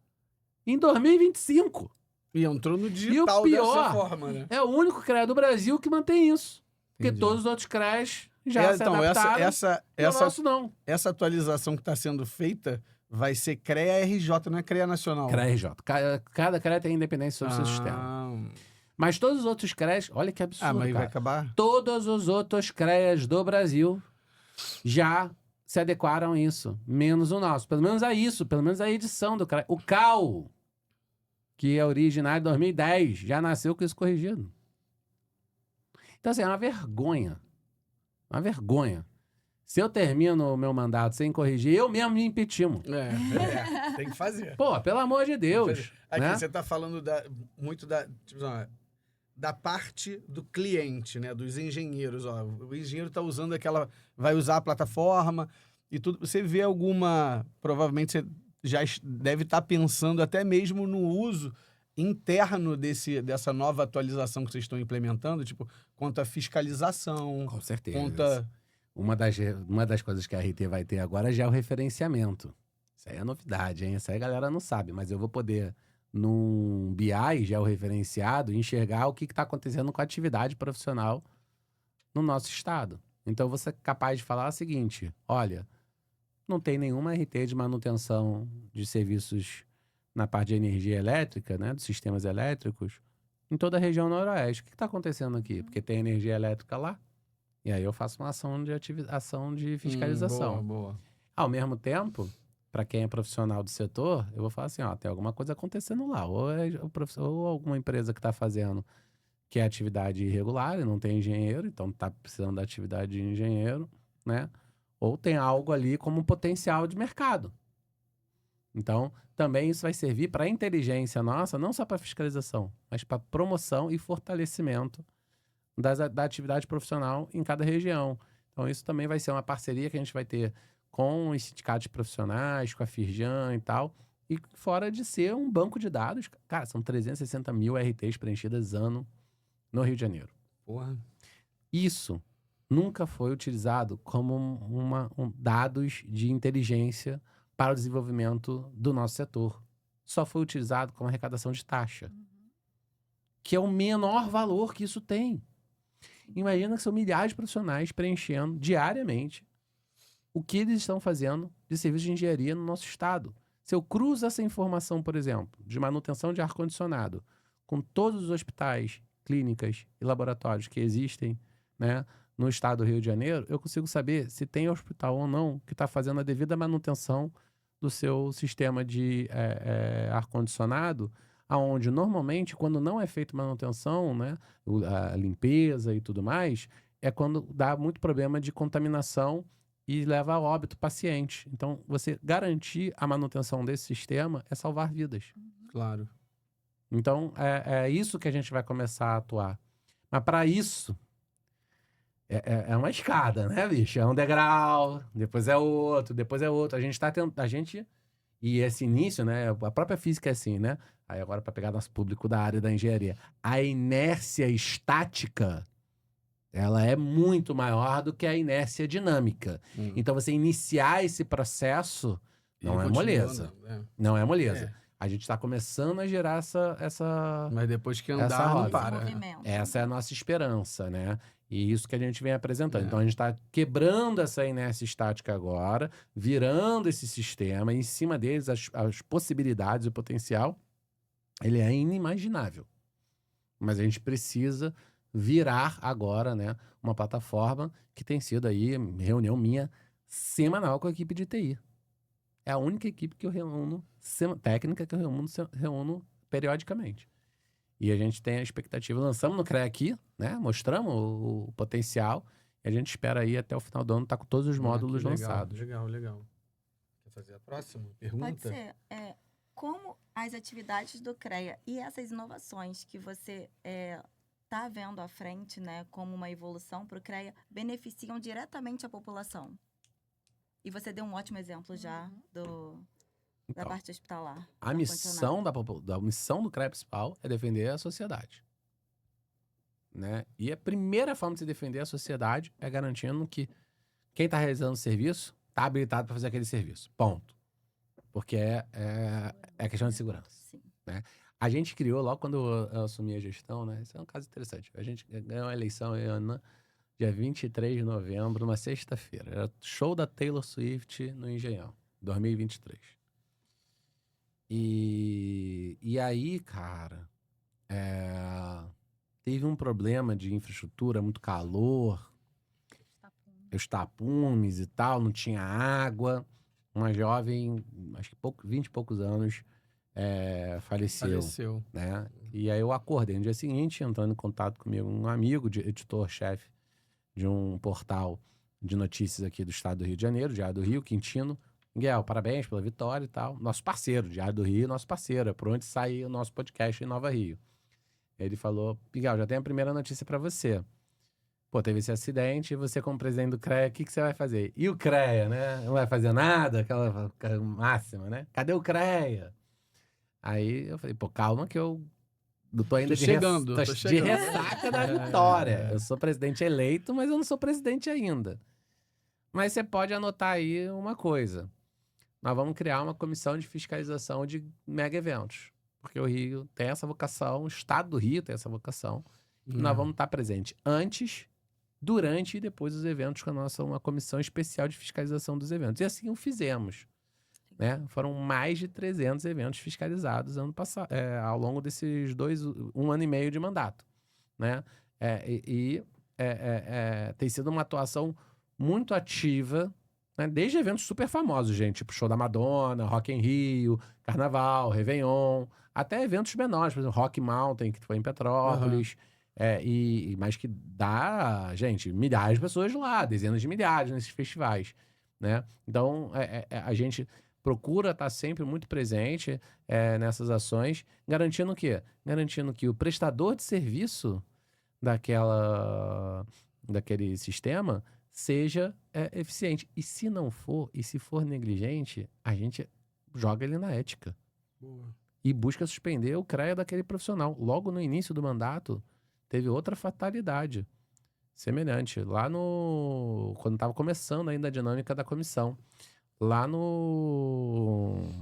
C: em 2025.
A: E entrou no digital dessa forma, né?
C: É o único CREA do Brasil que mantém isso. Porque todos os outros CREAs já se adaptaram.
A: Essa atualização que está sendo feita vai ser CREA-RJ, não é CREA Nacional.
C: CREA-RJ. Cada CREA tem independência sobre o seu sistema. Mas todos os outros CREAs, olha que absurdo,
A: mas vai acabar?
C: Todos os outros CREAs do Brasil já se adequaram a isso, menos o nosso. Pelo menos a isso, pelo menos a edição do CREA. O CAL, que é originário de 2010, já nasceu com isso corrigido. Então, assim, é uma vergonha. Uma vergonha. Se eu termino o meu mandato sem corrigir, eu mesmo me impeachment.
A: Tem que fazer.
C: Pô, pelo amor de Deus.
A: Aqui
C: né?
A: você está falando muito da parte do cliente, né? Dos engenheiros. Ó. O engenheiro está usando vai usar a plataforma e tudo. Você vê provavelmente você já deve estar pensando até mesmo no uso interno dessa nova atualização que vocês estão implementando, tipo, quanto à fiscalização.
C: Com certeza. Uma das coisas que a RT vai ter agora já é o referenciamento. Isso aí é novidade, hein? Isso aí a galera não sabe, mas eu vou poder, num BI, já o referenciado, enxergar o que está acontecendo com a atividade profissional no nosso estado. Então, eu vou ser capaz de falar o seguinte, olha, não tem nenhuma RT de manutenção de serviços na parte de energia elétrica, né, dos sistemas elétricos, em toda a região noroeste. O que está acontecendo aqui? Porque tem energia elétrica lá. E aí eu faço uma ação de fiscalização.
A: Boa.
C: Ao mesmo tempo, para quem é profissional do setor, eu vou falar assim, ó, tem alguma coisa acontecendo lá. Ou alguma empresa que está fazendo que é atividade irregular e não tem engenheiro, então está precisando da atividade de engenheiro, né? Ou tem algo ali como potencial de mercado. Então, também isso vai servir para a inteligência nossa, não só para fiscalização, mas para promoção e fortalecimento da atividade profissional em cada região. Então, isso também vai ser uma parceria que a gente vai ter com os sindicatos profissionais, com a Firjan e tal, e fora de ser um banco de dados, cara, são 360 mil RTs preenchidas ano no Rio de Janeiro.
A: Porra.
C: Isso nunca foi utilizado como dados de inteligência para o desenvolvimento do nosso setor. Só foi utilizado como arrecadação de taxa, que é o menor valor que isso tem. Imagina que são milhares de profissionais preenchendo diariamente o que eles estão fazendo de serviço de engenharia no nosso estado. Se eu cruzo essa informação, por exemplo, de manutenção de ar-condicionado com todos os hospitais, clínicas e laboratórios que existem, né, no estado do Rio de Janeiro, eu consigo saber se tem hospital ou não que está fazendo a devida manutenção do seu sistema de ar-condicionado, aonde normalmente, quando não é feita manutenção, né, a limpeza e tudo mais, é quando dá muito problema de contaminação e leva a óbito paciente. Então, você garantir a manutenção desse sistema é salvar vidas.
A: Claro.
C: Então, é isso que a gente vai começar a atuar. Mas para isso, é uma escada, né, bicho? É um degrau, depois é outro, depois é outro. A gente está tentando... E esse início, né? A própria física é assim, né? Aí agora, para pegar nosso público da área da engenharia. A inércia estática, ela é muito maior do que a inércia dinâmica. Então, você iniciar esse processo não é moleza. Não é moleza. A gente está começando a gerar essa
A: Mas depois que
C: essa
A: andar, não
C: roda.
A: para.
C: Essa é a nossa esperança, né? E isso que a gente vem apresentando.
A: É.
C: Então, a gente está quebrando essa inércia estática agora, virando esse sistema, em cima deles as possibilidades, o potencial, ele é inimaginável. Mas a gente precisa virar agora, né, uma plataforma que tem sido aí reunião minha semanal com a equipe de TI. É a única equipe que eu reúno, técnica que eu reúno periodicamente. E a gente tem a expectativa, lançamos no CREA aqui, né, mostramos o potencial, e a gente espera aí até o final do ano estar com todos os módulos lançados.
A: Legal. Quer fazer a próxima pergunta?
B: Pode ser. Como as atividades do CREA e essas inovações que você está vendo à frente, né, como uma evolução para o CREA, beneficiam diretamente a população? E você deu um ótimo exemplo já da parte hospitalar.
C: A missão missão do CREA principal é defender a sociedade. Né? E a primeira forma de se defender a sociedade é garantindo que quem está realizando o serviço está habilitado para fazer aquele serviço. Ponto. Porque é questão de segurança.
B: Sim.
C: Né? A gente criou, logo quando eu assumi a gestão, né? Isso é um caso interessante. A gente ganhou a eleição dia 23 de novembro, numa sexta-feira. Era show da Taylor Swift no Engenhão, 2023. E aí, cara, teve um problema de infraestrutura, muito calor, os tapumes e tal, não tinha água. Uma jovem, acho que 20 e poucos anos, faleceu. Né? E aí eu acordei no dia seguinte, entrando em contato comigo, um amigo, editor-chefe de um portal de notícias aqui do estado do Rio de Janeiro, Diário do Rio, Quintino. Miguel, parabéns pela vitória e tal. Nosso parceiro, Diário do Rio, nosso parceiro. É por onde sai o nosso podcast em Nova Rio. Ele falou, Miguel, já tem a primeira notícia para você. Pô, teve esse acidente, e você como presidente do CREA, o que você vai fazer? E o CREA, né? Não vai fazer nada? Aquela máxima, né? Cadê o CREA? Aí eu falei, pô, calma que eu tô ainda de ressaca da vitória. Eu sou presidente eleito, mas eu não sou presidente ainda. Mas você pode anotar aí uma coisa. Nós vamos criar uma comissão de fiscalização de mega eventos. Porque o Rio tem essa vocação, o estado do Rio tem essa vocação. E nós vamos estar presentes antes, durante e depois dos eventos com uma comissão especial de fiscalização dos eventos. E assim o fizemos. Né? Foram mais de 300 eventos fiscalizados ao longo desses 1 ano e meio de mandato. Né? Tem sido uma atuação muito ativa, né? Desde eventos super famosos, gente, tipo show da Madonna, Rock in Rio, Carnaval, Réveillon, até eventos menores, por exemplo, Rock Mountain, que foi em Petrópolis, mas que dá, gente, milhares de pessoas lá, dezenas de milhares nesses festivais, né? Então, a gente procura estar sempre muito presente nessas ações, garantindo o quê? Garantindo que o prestador de serviço daquele sistema seja eficiente. E se não for, e se for negligente, a gente joga ele na ética.
A: Boa.
C: E busca suspender o CREA daquele profissional. Logo no início do mandato, teve outra fatalidade. semelhante. Lá quando estava começando ainda a dinâmica da comissão. Lá no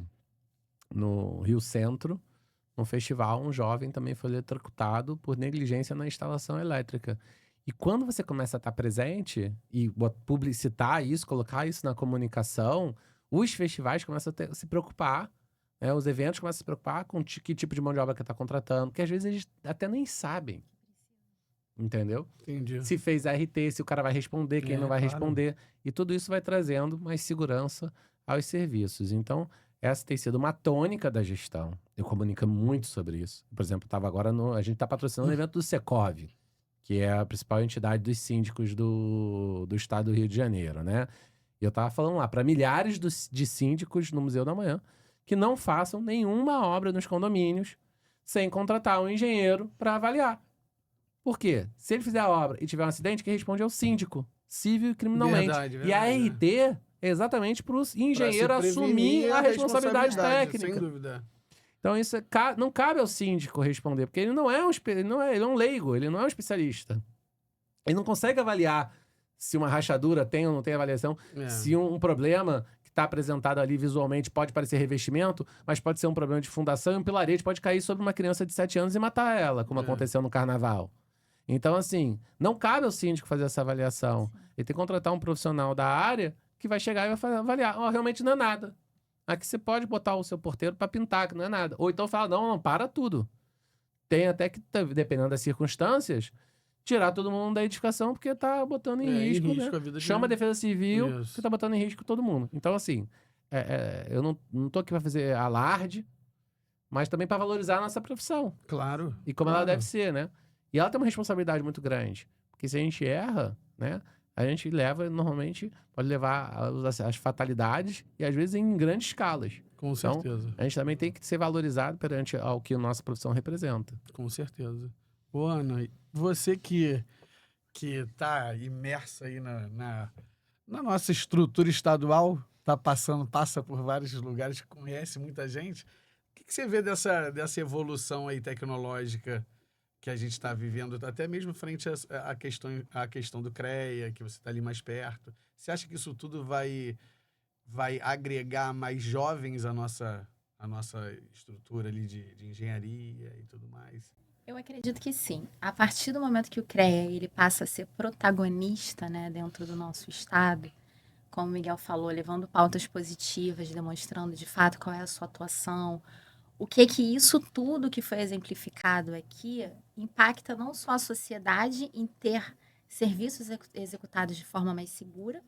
C: Rio Centro, num festival, um jovem também foi eletrocutado por negligência na instalação elétrica. E quando você começa a estar presente e publicitar isso, colocar isso na comunicação, os festivais começam a se preocupar, né? Os eventos começam a se preocupar com que tipo de mão de obra que está contratando, porque às vezes eles até nem sabem. Entendeu?
A: Entendi.
C: Se fez RT, se o cara vai responder, quem não vai responder. E tudo isso vai trazendo mais segurança aos serviços. Então, essa tem sido uma tônica da gestão. Eu comunico muito sobre isso. Por exemplo, a gente está patrocinando o evento do Secov, que é a principal entidade dos síndicos do estado do Rio de Janeiro, né? E eu estava falando lá para milhares de síndicos no Museu da Manhã que não façam nenhuma obra nos condomínios sem contratar um engenheiro para avaliar. Por quê? Se ele fizer a obra e tiver um acidente, quem responde é o síndico, civil e criminalmente.
A: Verdade.
C: E a RT é exatamente para o engenheiro assumir a responsabilidade técnica.
A: Sem dúvida.
C: Então, isso não cabe ao síndico responder, porque ele é um leigo, ele não é um especialista. Ele não consegue avaliar se uma rachadura tem ou não tem avaliação, se um problema que está apresentado ali visualmente pode parecer revestimento, mas pode ser um problema de fundação e um pilarete pode cair sobre uma criança de 7 anos e matar ela, como aconteceu no carnaval. Então, assim, não cabe ao síndico fazer essa avaliação. Ele tem que contratar um profissional da área que vai chegar e vai avaliar. Realmente não é nada. Aqui você pode botar o seu porteiro para pintar, que não é nada. Ou então fala, não, para tudo. Tem até que, dependendo das circunstâncias, tirar todo mundo da edificação porque tá botando em risco, né?
A: A vida
C: Chama a Defesa Civil
A: Isso.
C: porque tá botando em risco todo mundo. Então, assim, eu não tô aqui para fazer alarde, mas também para valorizar a nossa profissão.
A: Claro.
C: E como ela deve ser, né? E ela tem uma responsabilidade muito grande. Porque se a gente erra, né? A gente normalmente, pode levar as fatalidades e às vezes em grandes escalas.
A: Com certeza.
C: Então, a gente também tem que ser valorizado perante ao que a nossa profissão representa.
A: Com certeza. Ô, Ana, você que tá imersa aí na nossa estrutura estadual, passa por vários lugares, conhece muita gente. O que você vê dessa evolução aí tecnológica que a gente está vivendo, até mesmo frente à questão do CREA, que você está ali mais perto? Você acha que isso tudo vai agregar mais jovens à nossa estrutura ali de engenharia e tudo mais?
D: Eu acredito que sim. A partir do momento que o CREA ele passa a ser protagonista, né, dentro do nosso estado, como o Miguel falou, levando pautas positivas, demonstrando de fato qual é a sua atuação, o que isso tudo que foi exemplificado aqui impacta não só a sociedade em ter serviços executados de forma mais segura,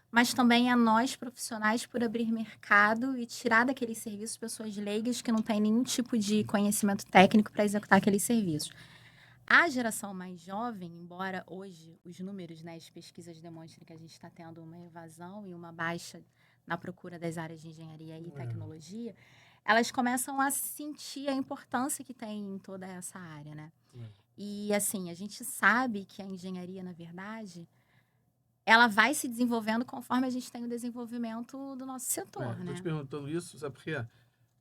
D: mas também a nós profissionais por abrir mercado e tirar daqueles serviços pessoas leigas que não têm nenhum tipo de conhecimento técnico para executar aqueles serviços. A geração mais jovem, embora hoje os números, né, as pesquisas demonstrem que a gente está tendo uma evasão e uma baixa na procura das áreas de engenharia e tecnologia, elas começam a sentir a importância que tem em toda essa área, né? E, assim, a gente sabe que a engenharia, na verdade, ela vai se desenvolvendo conforme a gente tem o desenvolvimento do nosso setor, né?
A: Tô te perguntando isso, sabe por quê?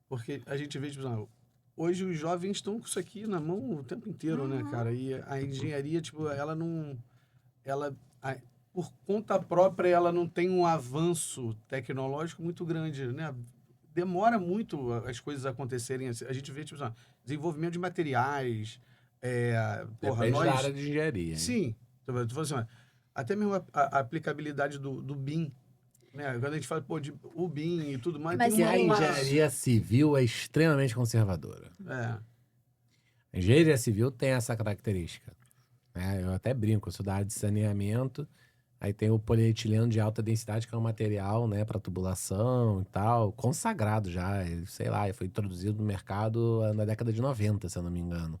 A: Porque a gente vê, tipo, hoje os jovens estão com isso aqui na mão o tempo inteiro, né, cara? E a engenharia, tipo, ela não... por conta própria, ela não tem um avanço tecnológico muito grande, né? Demora muito as coisas acontecerem. A gente vê, tipo, desenvolvimento de materiais.
C: Depende da área de engenharia. Hein?
A: Sim. Tô falando assim, até mesmo a aplicabilidade do BIM. Né? Quando a gente fala, o BIM e tudo mais...
D: Mas
C: E a engenharia civil é extremamente conservadora. A engenharia civil tem essa característica. Né? Eu até brinco, eu sou da área de saneamento. Aí tem o polietileno de alta densidade, que é um material, né, para tubulação e tal, consagrado já, sei lá, foi introduzido no mercado na década de 90, se eu não me engano.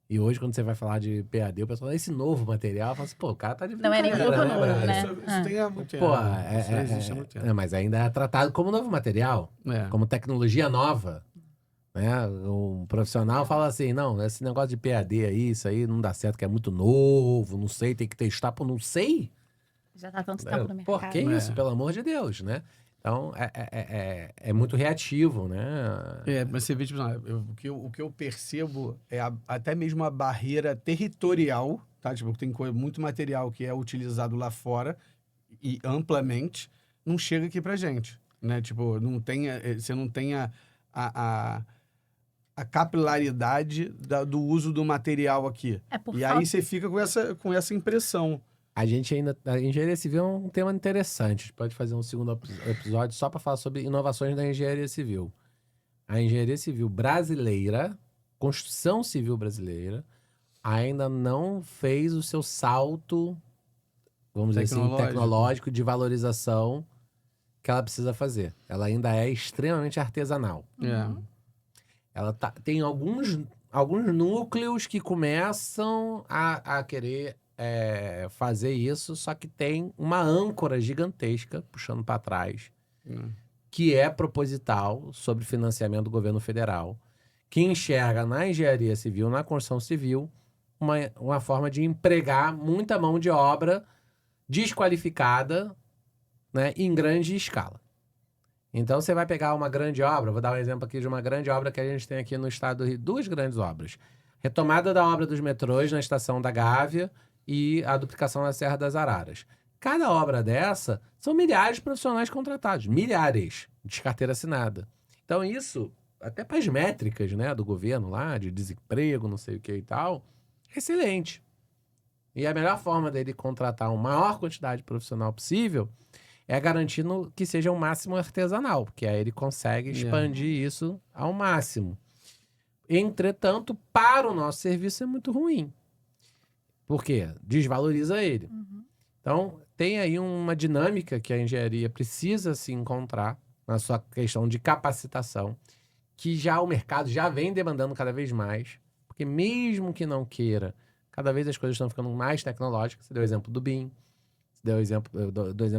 C: E hoje, quando você vai falar de PAD, o pessoal fala, esse novo material, fala assim, o cara tá de brincadeira.
D: Não é nem um pouco novo, né?
A: Isso tem há muito tempo.
C: Pô,
A: Isso existe há muito tempo.
C: mas ainda é tratado como novo material, como tecnologia nova. Né? Um profissional fala assim, não, esse negócio de PAD aí, isso aí não dá certo, que é muito novo, não sei, tem que testar, pô, não sei.
D: Já tá há tanto tempo no mercado.
C: Por que isso? Pelo amor de Deus, né? Então, é muito reativo, né?
A: Mas você vê, tipo, o que eu percebo é até mesmo a barreira territorial tá? Tipo, tem muito material que é utilizado lá fora e amplamente não chega aqui pra gente, né? Tipo, você não tem a capilaridade do uso do material aqui.
D: Por
A: E
D: falta...
A: aí você fica com essa impressão.
C: A engenharia civil é um tema interessante. A gente pode fazer um segundo episódio só para falar sobre inovações da engenharia civil. A engenharia civil brasileira, construção civil brasileira, ainda não fez o seu salto, vamos dizer assim, tecnológico de valorização que ela precisa fazer. Ela ainda é extremamente artesanal. Ela tem alguns núcleos que começam a querer fazer isso, só que tem uma âncora gigantesca puxando para trás, que é proposital sobre financiamento do governo federal, que enxerga na engenharia civil, na construção civil, uma forma de empregar muita mão de obra desqualificada, né, em grande escala. Então, você vai pegar uma grande obra, vou dar um exemplo aqui de uma grande obra que a gente tem aqui no estado do Rio, 2 grandes obras. Retomada da obra dos metrôs na estação da Gávea e a duplicação da Serra das Araras. Cada obra dessa são milhares de profissionais contratados, milhares de carteira assinada. Então, isso, até para as métricas, né, do governo lá, de desemprego, não sei o que e tal, é excelente. E a melhor forma dele contratar a maior quantidade de profissional possível é garantindo que seja o máximo artesanal, porque aí ele consegue expandir isso ao máximo. Entretanto, para o nosso serviço é muito ruim. Por quê? Desvaloriza ele. Então, tem aí uma dinâmica que a engenharia precisa se encontrar na sua questão de capacitação, que já o mercado já vem demandando cada vez mais, porque mesmo que não queira, cada vez as coisas estão ficando mais tecnológicas. Você deu o exemplo do BIM, deu exemplo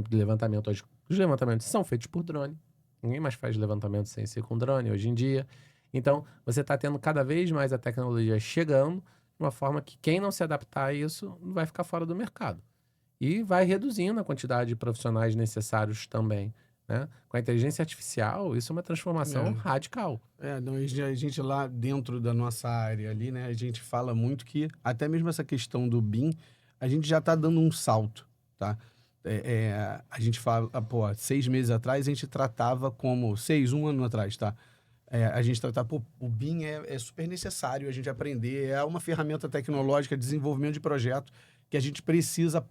C: de levantamento. Hoje, os levantamentos são feitos por drone. Ninguém mais faz levantamento sem ser com drone hoje em dia. Então, você está tendo cada vez mais a tecnologia chegando de uma forma que quem não se adaptar a isso vai ficar fora do mercado. E vai reduzindo a quantidade de profissionais necessários também, né? Com a inteligência artificial, isso é uma transformação radical.
A: A gente lá dentro da nossa área ali, né? A gente fala muito que até mesmo essa questão do BIM, a gente já está dando um salto. Tá? A gente fala, 6 meses atrás, a gente tratava como... 1 ano atrás, tá? A gente tratava, o BIM é super necessário a gente aprender, é uma ferramenta tecnológica de desenvolvimento de projeto que a gente precisa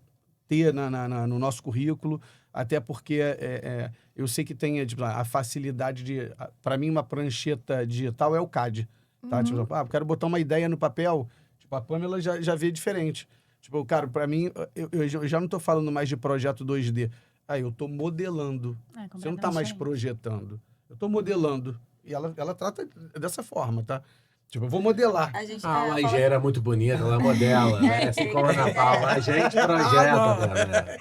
A: ter no nosso currículo, até porque eu sei que tem a facilidade de... Para mim, uma prancheta digital é o CAD, tá? Tipo, eu quero botar uma ideia no papel, tipo, a Pamela já vê diferente. Tipo, cara, pra mim, eu já não tô falando mais de projeto 2D. Eu tô modelando. Você não tá mais projetando. Eu tô modelando. E ela trata dessa forma, tá? Tipo, eu vou modelar.
C: A engenheira é muito bonita, ela modela, né? Assim como a Ana Paula. A gente projeta, né?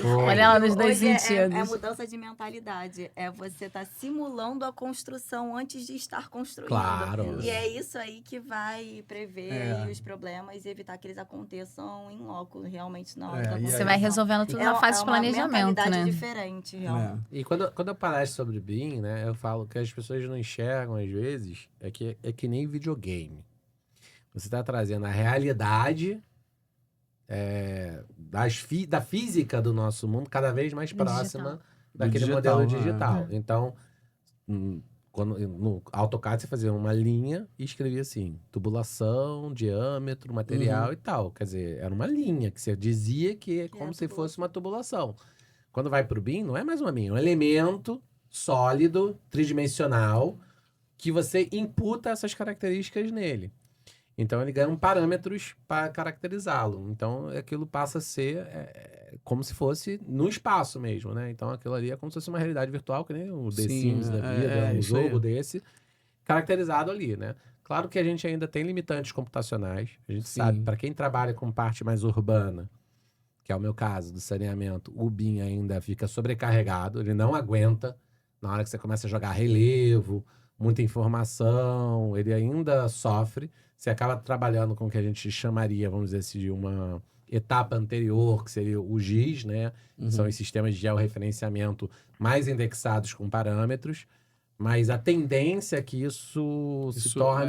D: Olha ela nos dois sentidos.
B: É mudança de mentalidade. É você estar simulando a construção antes de estar construindo.
C: Claro.
B: E é isso aí que vai prever os problemas e evitar que eles aconteçam em loco, realmente na hora da
D: Você vai resolvendo tudo na fase de planejamento, né?
B: Diferente, realmente.
C: E quando eu palestro sobre BIM, né, eu falo que as pessoas não enxergam, às vezes, é que nem videogame. Você está trazendo a realidade da física do nosso mundo cada vez mais próxima daquele modelo digital. Então, no AutoCAD você fazia uma linha e escrevia assim, tubulação, diâmetro, material e tal. Quer dizer, era uma linha que você dizia que é como se fosse uma tubulação. Quando vai para o BIM, não é mais uma linha, é um elemento sólido, tridimensional, que você imputa essas características nele. Então, ele ganha parâmetros para caracterizá-lo. Então, aquilo passa a ser como se fosse no espaço mesmo, né? Então, aquilo ali é como se fosse uma realidade virtual, que nem o The Sims da vida, um jogo desse, caracterizado ali, né? Claro que a gente ainda tem limitantes computacionais. A gente sabe, para quem trabalha com parte mais urbana, que é o meu caso, do saneamento, o BIM ainda fica sobrecarregado, ele não aguenta. Na hora que você começa a jogar relevo, muita informação, ele ainda sofre. Você acaba trabalhando com o que a gente chamaria, vamos dizer assim, de uma etapa anterior, que seria o GIS, né? São os sistemas de georreferenciamento mais indexados com parâmetros, mas a tendência é que isso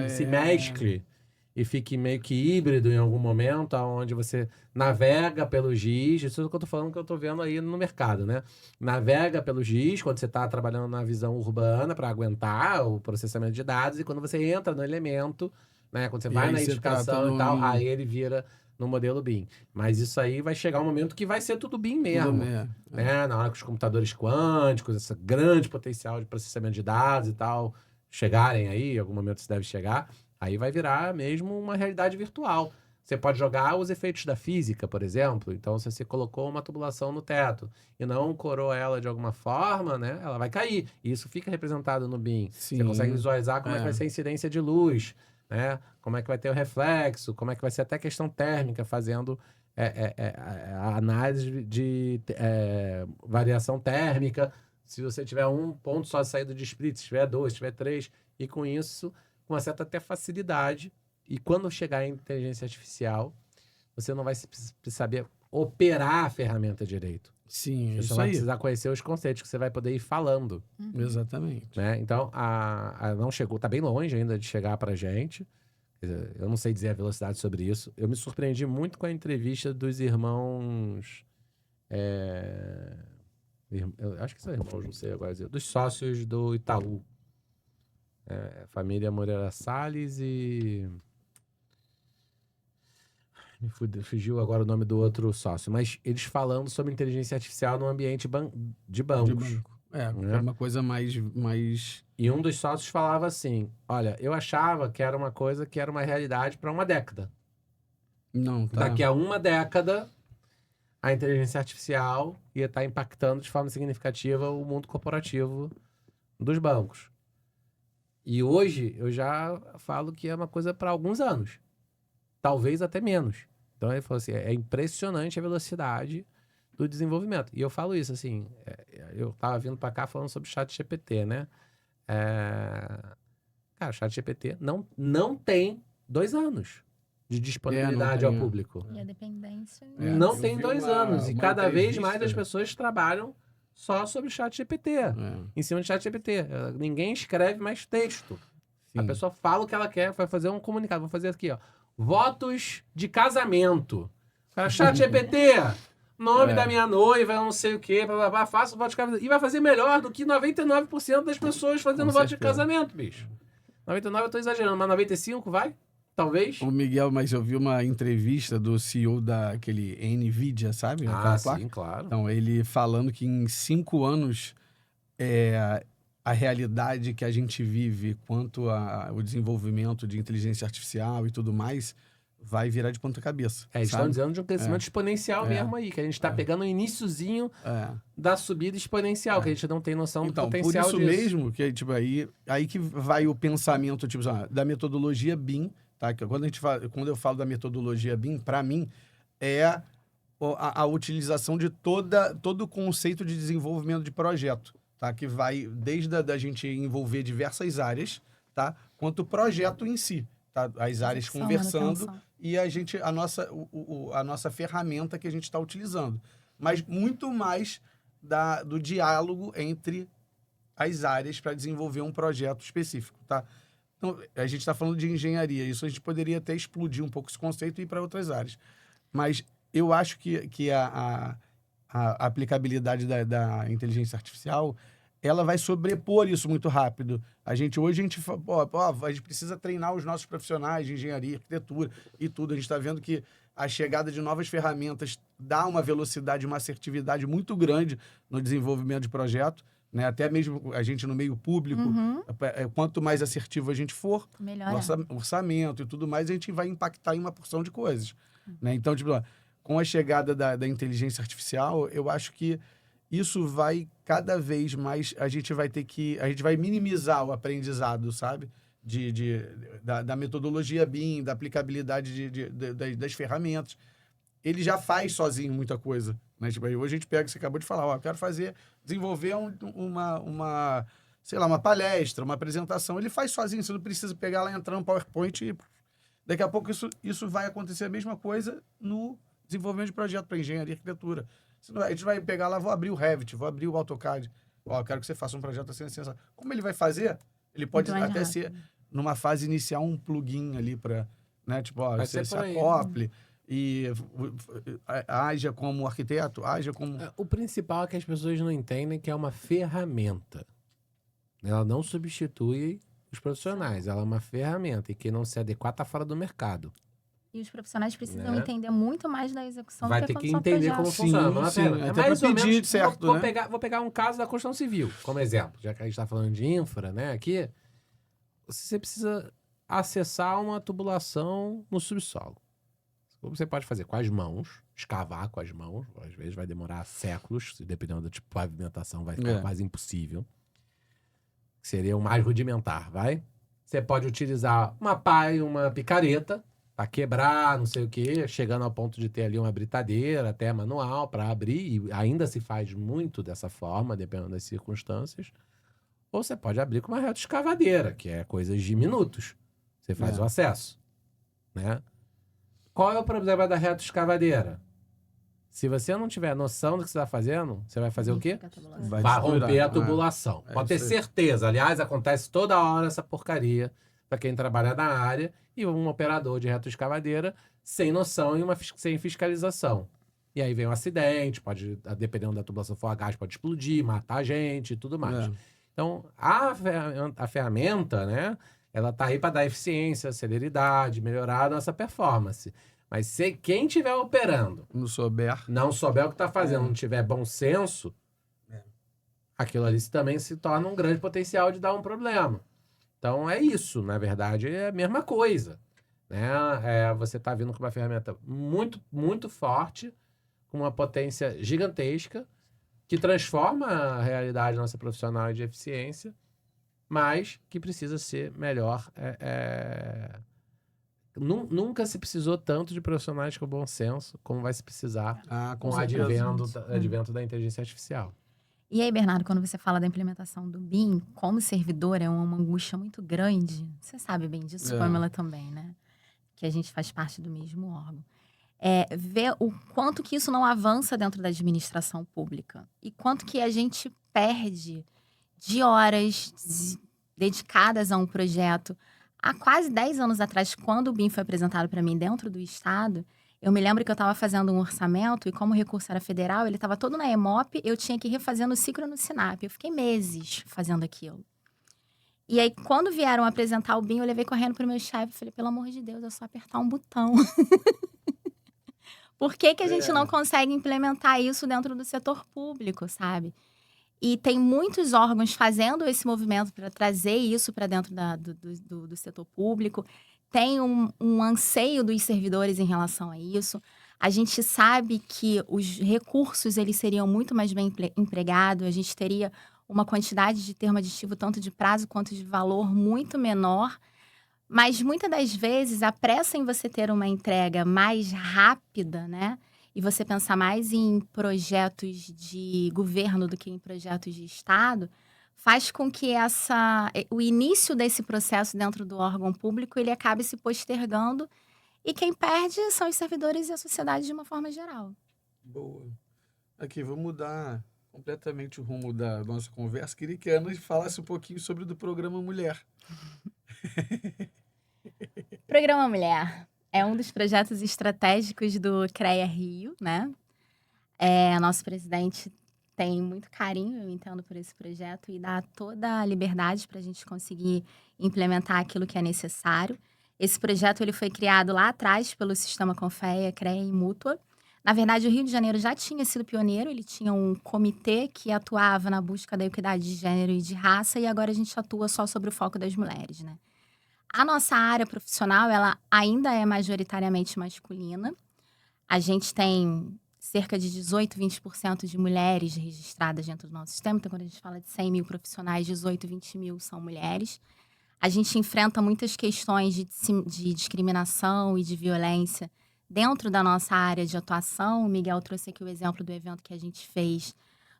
C: se mescle
E: e fique meio que híbrido em algum momento, onde você navega pelo GIS, isso é o que eu tô falando, que eu tô vendo aí no mercado, né? Navega pelo GIS, quando você está trabalhando na visão urbana para aguentar o processamento de dados, e quando você entra no elemento, né? Quando você vai
A: aí
E: na
A: você
E: edificação
A: trata
E: e tal,
A: no-
E: aí ele vira no modelo BIM. Mas isso aí vai chegar um momento que vai ser tudo BIM mesmo. Né? Na hora que os computadores quânticos, esse grande potencial de processamento de dados e tal, chegarem aí, em algum momento isso deve chegar, aí vai virar mesmo uma realidade virtual. Você pode jogar os efeitos da física, por exemplo. Então, se você colocou uma tubulação no teto e não corou ela de alguma forma, né, ela vai cair. E isso fica representado no BIM. Você consegue visualizar como é que vai ser a incidência de luz, né? Como é que vai ter o reflexo, como é que vai ser até a questão térmica, fazendo a análise de variação térmica. Se você tiver um ponto só de saída de split, se tiver 2, se tiver 3, e com isso, com uma certa até facilidade. E quando chegar a inteligência artificial, você não vai saber operar a ferramenta direito.
A: Sim,
E: Você
A: isso
E: só vai
A: aí.
E: precisar conhecer os conceitos que você vai poder ir falando.
A: Exatamente.
E: Né? Então, não chegou, tá bem longe ainda de chegar pra gente. Quer dizer, eu não sei dizer a velocidade sobre isso. Eu me surpreendi muito com a entrevista dos irmãos. Eu acho que são irmãos, não sei agora dizer. Dos sócios do Itaú. Família Moreira Salles e. Me fugiu agora o nome do outro sócio. Mas eles falando sobre inteligência artificial no ambiente de bancos.
A: De banco. É uma coisa mais...
E: E um dos sócios falava assim: olha, eu achava que era uma coisa que era uma realidade para uma década.
A: Não, tá.
E: Daqui a uma década, a inteligência artificial ia estar impactando de forma significativa o mundo corporativo dos bancos. E hoje eu já falo que é uma coisa para alguns anos. Talvez até menos. Então ele falou assim: é impressionante a velocidade do desenvolvimento. E eu falo isso assim, eu tava vindo para cá falando sobre o ChatGPT, né? Cara, o ChatGPT não tem 2 anos de disponibilidade ao público.
D: E a dependência.
E: Não tem 2 anos. E
A: uma
E: cada vez
A: entrevista-
E: mais as pessoas trabalham só sobre o ChatGPT. Em cima do ChatGPT. Ninguém escreve mais texto.
A: Sim.
E: A pessoa fala o que ela quer, vai fazer um comunicado. Vou fazer aqui, ó. Votos de casamento. Cara, ChatGPT, nome da minha noiva, eu não sei o quê, blá, blá, blá, faço voto de casamento. E vai fazer melhor do que 99% das pessoas fazendo
A: Com
E: voto de
A: certeza.
E: casamento, bicho. 99% eu tô exagerando, mas 95% vai? Talvez?
A: O Miguel, mas eu vi uma entrevista do CEO daquele NVIDIA, sabe? Aquela placa.
E: Sim, claro.
A: Então, ele falando que em 5 anos a realidade que a gente vive quanto ao desenvolvimento de inteligência artificial e tudo mais vai virar de ponta cabeça.
E: Eles estão
A: sabe?
E: dizendo de um crescimento exponencial mesmo aí, que a gente tá pegando o iniciozinho da subida exponencial, que a gente não tem noção do
A: Então, por
E: potencial
A: isso
E: disso.
A: mesmo que tipo, aí que vai o pensamento tipo, da metodologia BIM, tá? Que quando eu falo da metodologia BIM, para mim é a utilização de todo o conceito de desenvolvimento de projeto, tá? Que vai desde da gente envolver diversas áreas, tá? Quanto o projeto em si, tá? As áreas
D: Execução,
A: conversando
D: manutenção.
A: e a nossa ferramenta que a gente está utilizando. Mas muito mais do diálogo entre as áreas para desenvolver um projeto específico, tá? Então, a gente está falando de engenharia, isso a gente poderia até explodir um pouco esse conceito e ir para outras áreas. Mas eu acho que a aplicabilidade da inteligência artificial, ela vai sobrepor isso muito rápido. Hoje a gente precisa treinar os nossos profissionais de engenharia, arquitetura e tudo. A gente está vendo que a chegada de novas ferramentas dá uma velocidade, uma assertividade muito grande no desenvolvimento de projeto, né? Até mesmo a gente no meio público, quanto mais assertivo a gente for,
D: Melhor.
A: nosso orçamento e tudo mais, a gente vai impactar em uma porção de coisas. Né? Então, tipo, com a chegada da inteligência artificial, eu acho que isso vai cada vez mais, a gente vai minimizar o aprendizado, sabe? Da metodologia BIM, da aplicabilidade das ferramentas. Ele já faz sozinho muita coisa. Né? Tipo, hoje a gente pega, você acabou de falar, eu quero desenvolver uma palestra, uma apresentação. Ele faz sozinho, você não precisa pegar lá, entrar no PowerPoint e daqui a pouco isso vai acontecer a mesma coisa no desenvolvimento de projeto para engenharia e arquitetura. A gente vai pegar lá, vou abrir o Revit, vou abrir o AutoCAD. Eu quero que você faça um projeto assim. Como ele vai fazer? Ele pode
D: Muito mais
A: até
D: rápido.
A: ser, numa fase inicial, um plugin ali para né? Tipo, ó,
E: Vai
A: você
E: ser
A: se
E: por aí.
A: acople e haja como arquiteto, haja como...
E: O principal é que as pessoas não entendem que é uma ferramenta. Ela não substitui os profissionais, ela é uma ferramenta. E quem não se adequar está fora do mercado.
D: E os profissionais precisam
E: Né?
D: entender muito mais da execução
E: Vai
D: do
E: ter
D: que
E: que
D: quando só
E: entender
D: projeto.
E: como
A: Sim,
E: funciona. Não é
A: sim,
E: ferramenta.
A: até
E: É mais
A: pra
E: ou
A: pedir,
E: menos,
A: certo,
E: vou
A: né?
E: pegar um caso da construção civil, como exemplo. Já que a gente está falando de infra, né? Aqui, você precisa acessar uma tubulação no subsolo. Você pode fazer com as mãos, escavar com as mãos, às vezes vai demorar séculos, dependendo do tipo de pavimentação, vai ficar quase impossível. Seria o mais rudimentar, vai? Você pode utilizar uma pá e uma picareta para quebrar, não sei o quê, chegando ao ponto de ter ali uma britadeira, até manual, para abrir, e ainda se faz muito dessa forma, dependendo das circunstâncias. Ou você pode abrir com uma retroescavadeira, que é coisas de minutos. Você faz o acesso, né? Qual é o problema da retroescavadeira? Se você não tiver noção do que você está fazendo, você vai fazer o quê? Vai
A: destruir,
E: romper a
A: né?
E: tubulação.
A: É
E: Pode ter
A: isso aí.
E: certeza. Aliás, acontece toda hora essa porcaria para quem trabalha na área e um operador de retroescavadeira sem noção e sem fiscalização. E aí vem um acidente, pode, dependendo da tubulação for a gás, pode explodir, matar a gente e tudo mais.
A: É.
E: Então, a ferramenta, né, ela tá aí para dar eficiência, celeridade, melhorar a nossa performance. Mas se quem estiver operando
A: Não souber.
E: não souber o que está fazendo, não tiver bom senso, aquilo ali também se torna um grande potencial de dar um problema. Então é isso, na verdade, é a mesma coisa. Né? Você está vindo com uma ferramenta muito, muito forte, com uma potência gigantesca, que transforma a realidade nossa profissional de eficiência, mas que precisa ser melhor. Nunca se precisou tanto de profissionais com bom senso como vai se precisar com o advento da inteligência artificial.
D: E aí, Bernardo, quando você fala da implementação do BIM, como servidor é uma angústia muito grande. Você sabe bem disso, Pamela, também, né? Que a gente faz parte do mesmo órgão. Ver o quanto que isso não avança dentro da administração pública. E quanto que a gente perde de horas dedicadas a um projeto. Há quase 10 anos atrás, quando o BIM foi apresentado para mim dentro do Estado, eu me lembro que eu estava fazendo um orçamento e como o recurso era federal, ele estava todo na EMOP, eu tinha que ir refazendo o ciclo no SINAP. Eu fiquei meses fazendo aquilo. E aí, quando vieram apresentar o BIM, eu levei correndo para o meu chefe e falei, pelo amor de Deus, é só apertar um botão. Por que a gente não consegue implementar isso dentro do setor público, sabe? E tem muitos órgãos fazendo esse movimento para trazer isso para dentro do setor público. Tem um anseio dos servidores em relação a isso. A gente sabe que os recursos eles seriam muito mais bem empregados. A gente teria uma quantidade de termo aditivo, tanto de prazo quanto de valor, muito menor. Mas muitas das vezes a pressa em você ter uma entrega mais rápida, né? E você pensar mais em projetos de governo do que em projetos de Estado, faz com que o início desse processo dentro do órgão público ele acabe se postergando e quem perde são os servidores e a sociedade de uma forma geral.
A: Boa. Aqui, vou mudar completamente o rumo da nossa conversa. Queria que a Ana falasse um pouquinho sobre o do Programa Mulher.
D: Programa Mulher é um dos projetos estratégicos do CREA Rio, né? Nosso presidente tem muito carinho, eu entendo, por esse projeto e dá toda a liberdade para a gente conseguir implementar aquilo que é necessário. Esse projeto ele foi criado lá atrás pelo Sistema Confea, CREA e Mútua. Na verdade, o Rio de Janeiro já tinha sido pioneiro, ele tinha um comitê que atuava na busca da equidade de gênero e de raça e agora a gente atua só sobre o foco das mulheres, né? A nossa área profissional, ela ainda é majoritariamente masculina. A gente tem cerca de 18, 20% de mulheres registradas dentro do nosso sistema. Então, quando a gente fala de 100 mil profissionais, 18, 20 mil são mulheres. A gente enfrenta muitas questões de discriminação e de violência dentro da nossa área de atuação. O Miguel trouxe aqui o exemplo do evento que a gente fez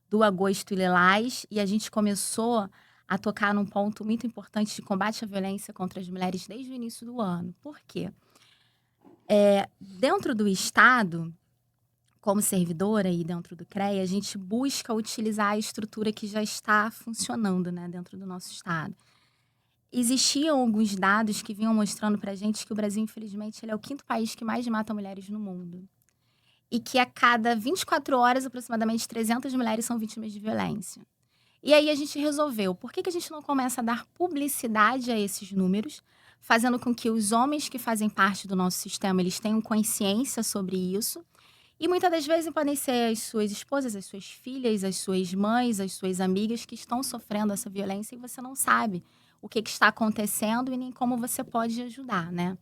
D: do Agosto Lilás. E a gente começou a tocar num ponto muito importante de combate à violência contra as mulheres desde o início do ano. Por quê? Dentro do Estado, como servidora e dentro do CREA, a gente busca utilizar a estrutura que já está funcionando, né, dentro do nosso Estado. existiam alguns dados que vinham mostrando pra gente que o Brasil, infelizmente, ele é o 5º país que mais mata mulheres no mundo. E que a cada 24 horas, aproximadamente 300 mulheres são vítimas de violência. E aí a gente resolveu, por que a gente não começa a dar publicidade a esses números, fazendo com que os homens que fazem parte do nosso sistema, eles tenham consciência sobre isso. E muitas das vezes podem ser as suas esposas, as suas filhas, as suas mães, as suas amigas que estão sofrendo essa violência e você não sabe o que está acontecendo e nem como você pode ajudar, né?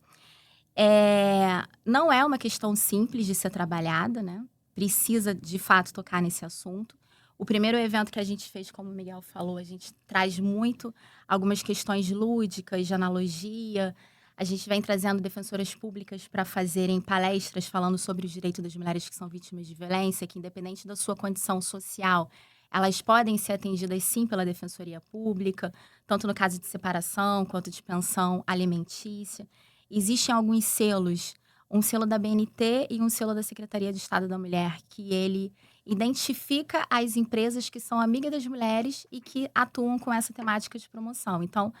D: Não é uma questão simples de ser trabalhada, né? Precisa, de fato, tocar nesse assunto. O primeiro evento que a gente fez, como o Miguel falou, a gente traz muito algumas questões lúdicas, de analogia. A gente vem trazendo defensoras públicas para fazerem palestras falando sobre os direitos das mulheres que são vítimas de violência, que independente da sua condição social, elas podem ser atendidas sim pela defensoria pública, tanto no caso de separação quanto de pensão alimentícia. Existem alguns selos, um selo da BNT e um selo da Secretaria de Estado da Mulher, que ele identifica as empresas que são amigas das mulheres e que atuam com essa temática de promoção. Então,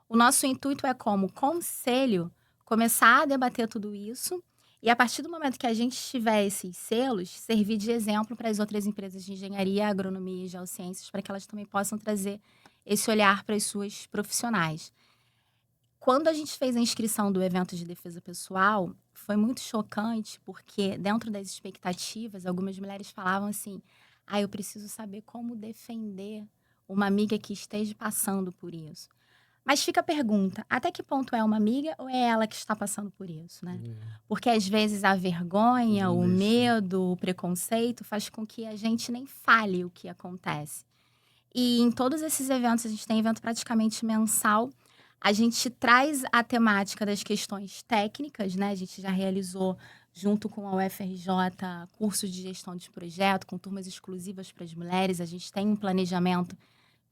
D: o nosso intuito é, como conselho, começar a debater tudo isso e, a partir do momento que a gente tiver esses selos, servir de exemplo para as outras empresas de engenharia, agronomia e geociências, para que elas também possam trazer esse olhar para as suas profissionais. Quando a gente fez a inscrição do evento de defesa pessoal, foi muito chocante, porque dentro das expectativas, algumas mulheres falavam assim, eu preciso saber como defender uma amiga que esteja passando por isso. Mas fica a pergunta, até que ponto é uma amiga ou é ela que está passando por isso, né? Porque às vezes a vergonha, o medo, o preconceito faz com que a gente nem fale o que acontece. E em todos esses eventos, a gente tem evento praticamente mensal, a gente traz a temática das questões técnicas, né? A gente já realizou, junto com a UFRJ, cursos de gestão de projeto, com turmas exclusivas para as mulheres. A gente tem um planejamento,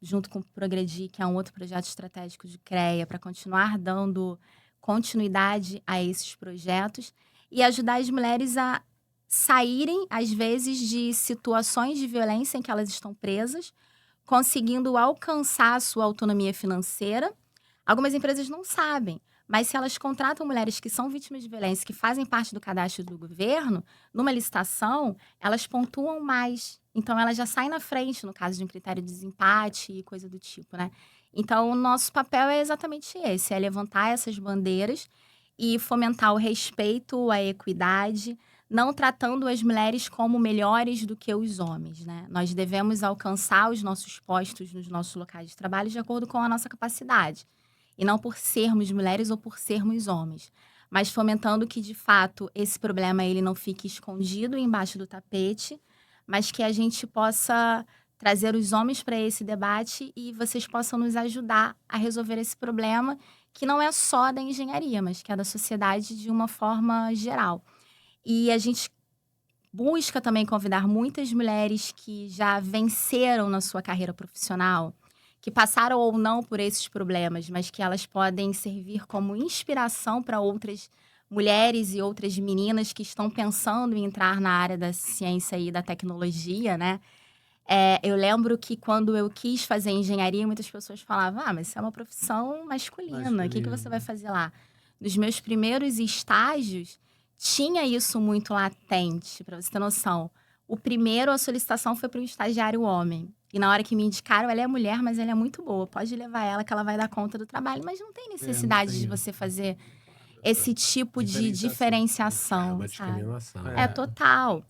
D: junto com o Progredir, que é um outro projeto estratégico de CREA, para continuar dando continuidade a esses projetos e ajudar as mulheres a saírem, às vezes, de situações de violência em que elas estão presas, conseguindo alcançar a sua autonomia financeira. Algumas empresas não sabem, mas se elas contratam mulheres que são vítimas de violência, que fazem parte do cadastro do governo, numa licitação, elas pontuam mais. Então, elas já saem na frente, no caso de um critério de desempate e coisa do tipo, né? Então, o nosso papel é exatamente esse, é levantar essas bandeiras e fomentar o respeito, a equidade, não tratando as mulheres como melhores do que os homens, né? Nós devemos alcançar os nossos postos nos nossos locais de trabalho de acordo com a nossa capacidade. E não por sermos mulheres ou por sermos homens, mas fomentando que, de fato, esse problema ele não fique escondido embaixo do tapete, mas que a gente possa trazer os homens para esse debate e vocês possam nos ajudar a resolver esse problema, que não é só da engenharia, mas que é da sociedade de uma forma geral. E a gente busca também convidar muitas mulheres que já venceram na sua carreira profissional, que passaram ou não por esses problemas, mas que elas podem servir como inspiração para outras mulheres e outras meninas que estão pensando em entrar na área da ciência e da tecnologia, né? Eu lembro que quando eu quis fazer engenharia, muitas pessoas falavam, mas isso é uma profissão masculina, o que você vai fazer lá? Nos meus primeiros estágios, tinha isso muito latente, para você ter noção. O primeiro, a solicitação foi para um estagiário homem. E na hora que me indicaram, ela é mulher, mas ela é muito boa. Pode levar ela, que ela vai dar conta do trabalho. Mas não tem necessidade de você fazer esse tipo de diferenciação.
E: É uma
D: sabe?
E: discriminação.
D: Total.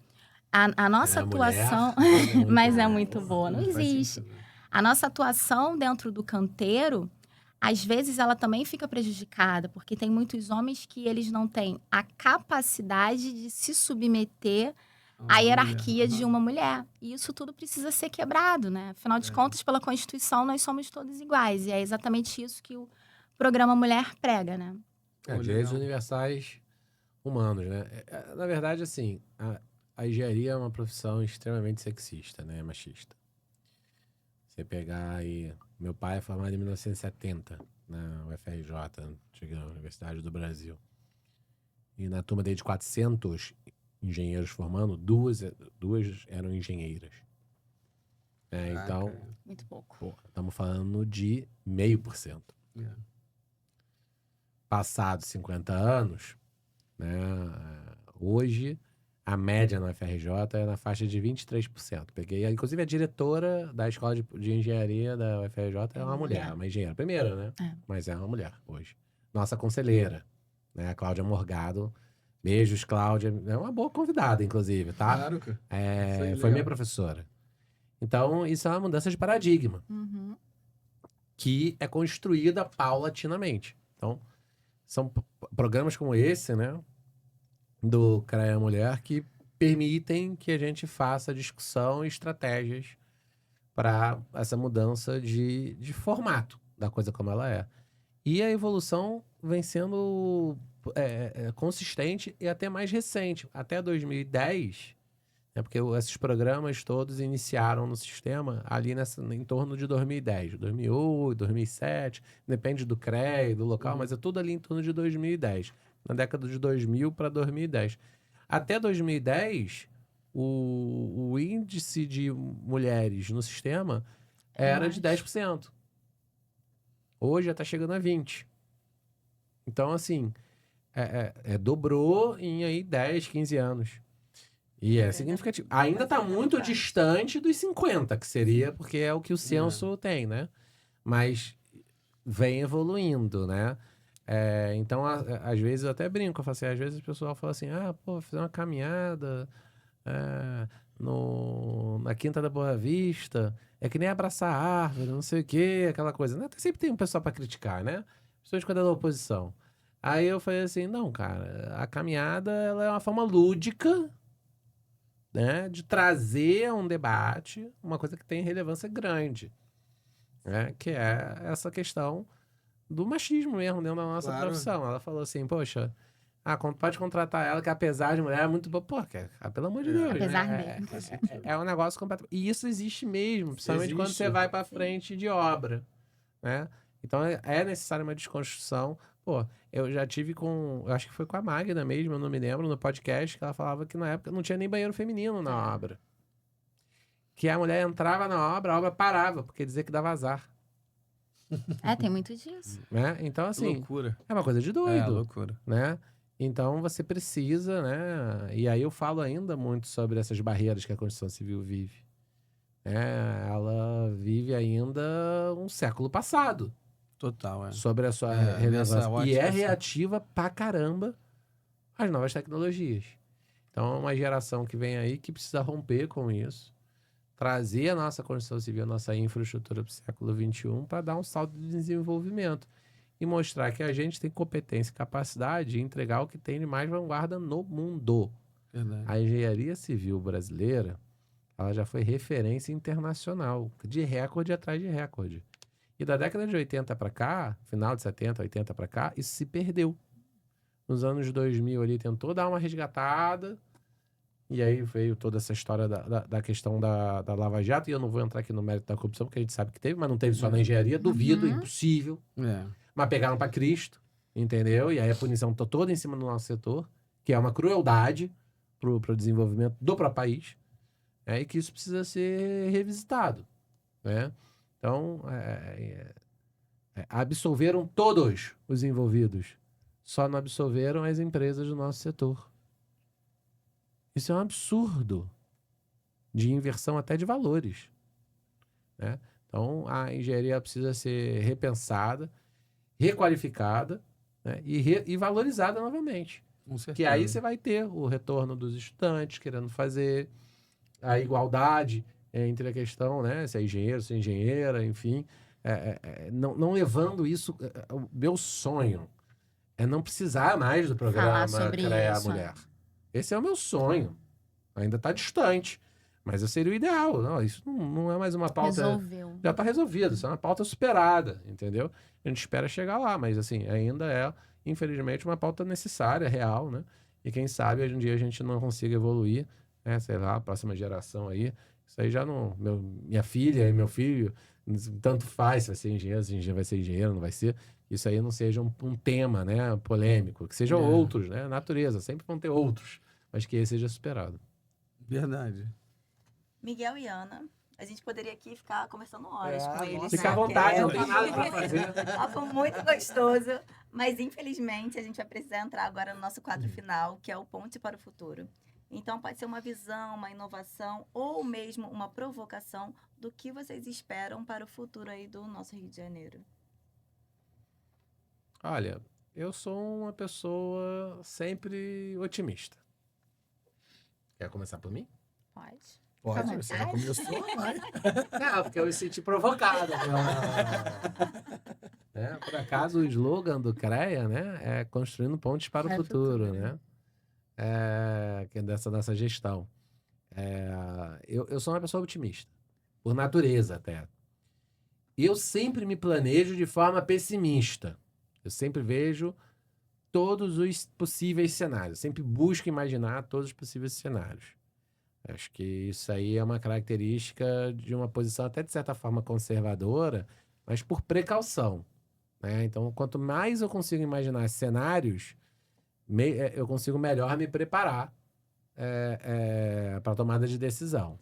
D: A nossa atuação... mas é muito boa. Não existe. A nossa atuação dentro do canteiro, às vezes, ela também fica prejudicada. Porque tem muitos homens que eles não têm a capacidade de se submeter a hierarquia de uma mulher. E isso tudo precisa ser quebrado, né? Afinal de contas, pela Constituição, nós somos todos iguais. E é exatamente isso que o programa Mulher prega, né?
E: Direitos universais humanos, né? Na verdade, assim, a engenharia é uma profissão extremamente sexista, né? Machista. Você pegar aí... Meu pai é formado em 1970, na UFRJ, antiga Universidade do Brasil. E na turma dele de 400... engenheiros formando, duas eram engenheiras. Então,
D: muito pouco.
E: Estamos falando de 0,5%. passados 50 anos, né, hoje a média na FRJ é na faixa de 23%. Peguei, inclusive, a diretora da Escola de Engenharia da UFRJ é uma mulher, uma engenheira. Primeira, né? Mas é uma mulher hoje. Nossa conselheira, né? A Cláudia Morgado. Beijos, Cláudia. É uma boa convidada, inclusive, tá?
A: Claro, cara.
E: Foi minha professora. Então, isso é uma mudança de paradigma que é construída paulatinamente. Então, são programas como esse, né? Do CREA Mulher, que permitem que a gente faça discussão e estratégias para essa mudança de formato da coisa como ela é. E a evolução vem sendo consistente e até mais recente. Até 2010, né, porque esses programas todos iniciaram no sistema ali em torno de 2010, 2008, 2007, depende do CREA, do local, mas é tudo ali em torno de 2010. Na década de 2000 para 2010. Até 2010, o índice de mulheres no sistema era de 10%. Hoje já está chegando a 20%. Então, assim, dobrou em aí 10, 15 anos. E é significativo. Ainda está muito distante dos 50%, que seria porque é o que o censo tem, né? Mas vem evoluindo, né? Então, às vezes eu até brinco, eu falo assim, às vezes o pessoal fala assim, vou fazer uma caminhada na Quinta da Boa Vista, é que nem abraçar a árvore, não sei o quê, aquela coisa, né? Sempre tem um pessoal para criticar, né? Principalmente quando é da oposição. Aí eu falei assim, não, cara, a caminhada ela é uma forma lúdica, né, de trazer um debate, uma coisa que tem relevância grande, né? Que é essa questão do machismo mesmo dentro da nossa profissão. Ela falou assim, poxa, pode contratar ela, que apesar de mulher é muito boa. Pô, pelo amor de Deus.
D: Apesar
E: né?
D: mesmo.
E: É um negócio completo. E isso existe mesmo, principalmente quando você vai para frente de obra, né? Então é necessária uma desconstrução. Pô, eu já tive eu acho que foi com a Magda mesmo, eu não me lembro, no podcast, que ela falava que na época não tinha nem banheiro feminino na obra. Que a mulher entrava na obra, a obra parava, porque dizia que dava azar.
D: Tem muito disso.
E: Né? Então, assim,
A: Loucura.
E: é uma coisa de doido.
A: Loucura.
E: Né? Então, você precisa, né? E aí eu falo ainda muito sobre essas barreiras que a Constituição Civil vive. Ela vive ainda um século passado.
A: Total,
E: Sobre a sua relevância.
A: ótica,
E: E é reativa pra caramba às novas tecnologias. Então, é uma geração que vem aí que precisa romper com isso. Trazer a nossa Constituição Civil, a nossa infraestrutura para o século XXI para dar um salto de desenvolvimento e mostrar que a gente tem competência e capacidade de entregar o que tem de mais vanguarda no mundo.
A: Verdade.
E: A engenharia civil brasileira, ela já foi referência internacional, de recorde atrás de recorde. E da década de 80 para cá, final de 70, 80 para cá, isso se perdeu. Nos anos 2000 ali tentou dar uma resgatada. E aí veio toda essa história da questão da Lava Jato, e eu não vou entrar aqui no mérito da corrupção, porque a gente sabe que teve, mas não teve só na engenharia, duvido, impossível. Mas pegaram para Cristo, entendeu? E aí a punição tá toda em cima do nosso setor, que é uma crueldade pro desenvolvimento do próprio país, e que isso precisa ser revisitado, né? Então, absolveram todos os envolvidos, só não absolveram as empresas do nosso setor. Isso é um absurdo de inversão até de valores, né? Então, a engenharia precisa ser repensada, requalificada, né? E valorizada novamente. Que aí você vai ter o retorno dos estudantes querendo fazer a igualdade entre a questão, né? Se é engenheiro, se é engenheira, enfim. Não levando isso... O meu sonho é não precisar mais do programa CREA Mulher. Esse é o meu sonho. Ainda está distante. Mas seria o ideal. Não, isso não é mais uma pauta...
D: Resolveu.
E: Já está resolvido. Isso é uma pauta superada, entendeu? A gente espera chegar lá, mas assim, ainda é, infelizmente, uma pauta necessária, real, né? E quem sabe hoje em dia a gente não consiga evoluir, né? Sei lá, a próxima geração aí. Isso aí já não... minha filha e meu filho, tanto faz se vai ser engenheiro, se vai ser engenheiro, não vai ser. Isso aí não seja um tema, né, polêmico. Que sejam outros, né? Natureza, sempre vão ter outros. Mas que esse seja superado.
A: Verdade.
B: Miguel e Ana, A gente poderia aqui ficar conversando horas
A: É,
B: com eles.
A: nossa,
E: Fica à
B: né?
E: vontade, não
B: Porque
E: tem nada pra fazer.
B: Papo muito gostoso. Mas, infelizmente, a gente vai precisar entrar agora no nosso quadro final, que é o Ponte para o Futuro. Então, pode ser uma visão, uma inovação ou mesmo uma provocação do que vocês esperam para o futuro aí do nosso Rio de Janeiro.
E: Olha, eu sou uma pessoa sempre otimista. Quer começar por mim?
B: Pode.
A: Pode, você já começou, vai.
E: Não, porque eu me senti provocado. Por acaso, o slogan do CREA, né, é construindo pontes para o futuro, né? Que é dessa nossa gestão. Eu sou uma pessoa otimista, por natureza até. Eu sempre me planejo de forma pessimista. Eu sempre vejo todos os possíveis cenários. Sempre busco imaginar todos os possíveis cenários. Acho que isso aí é uma característica de uma posição até de certa forma conservadora, mas por precaução, né? Então, quanto mais eu consigo imaginar cenários, eu consigo melhor me preparar para a tomada de decisão.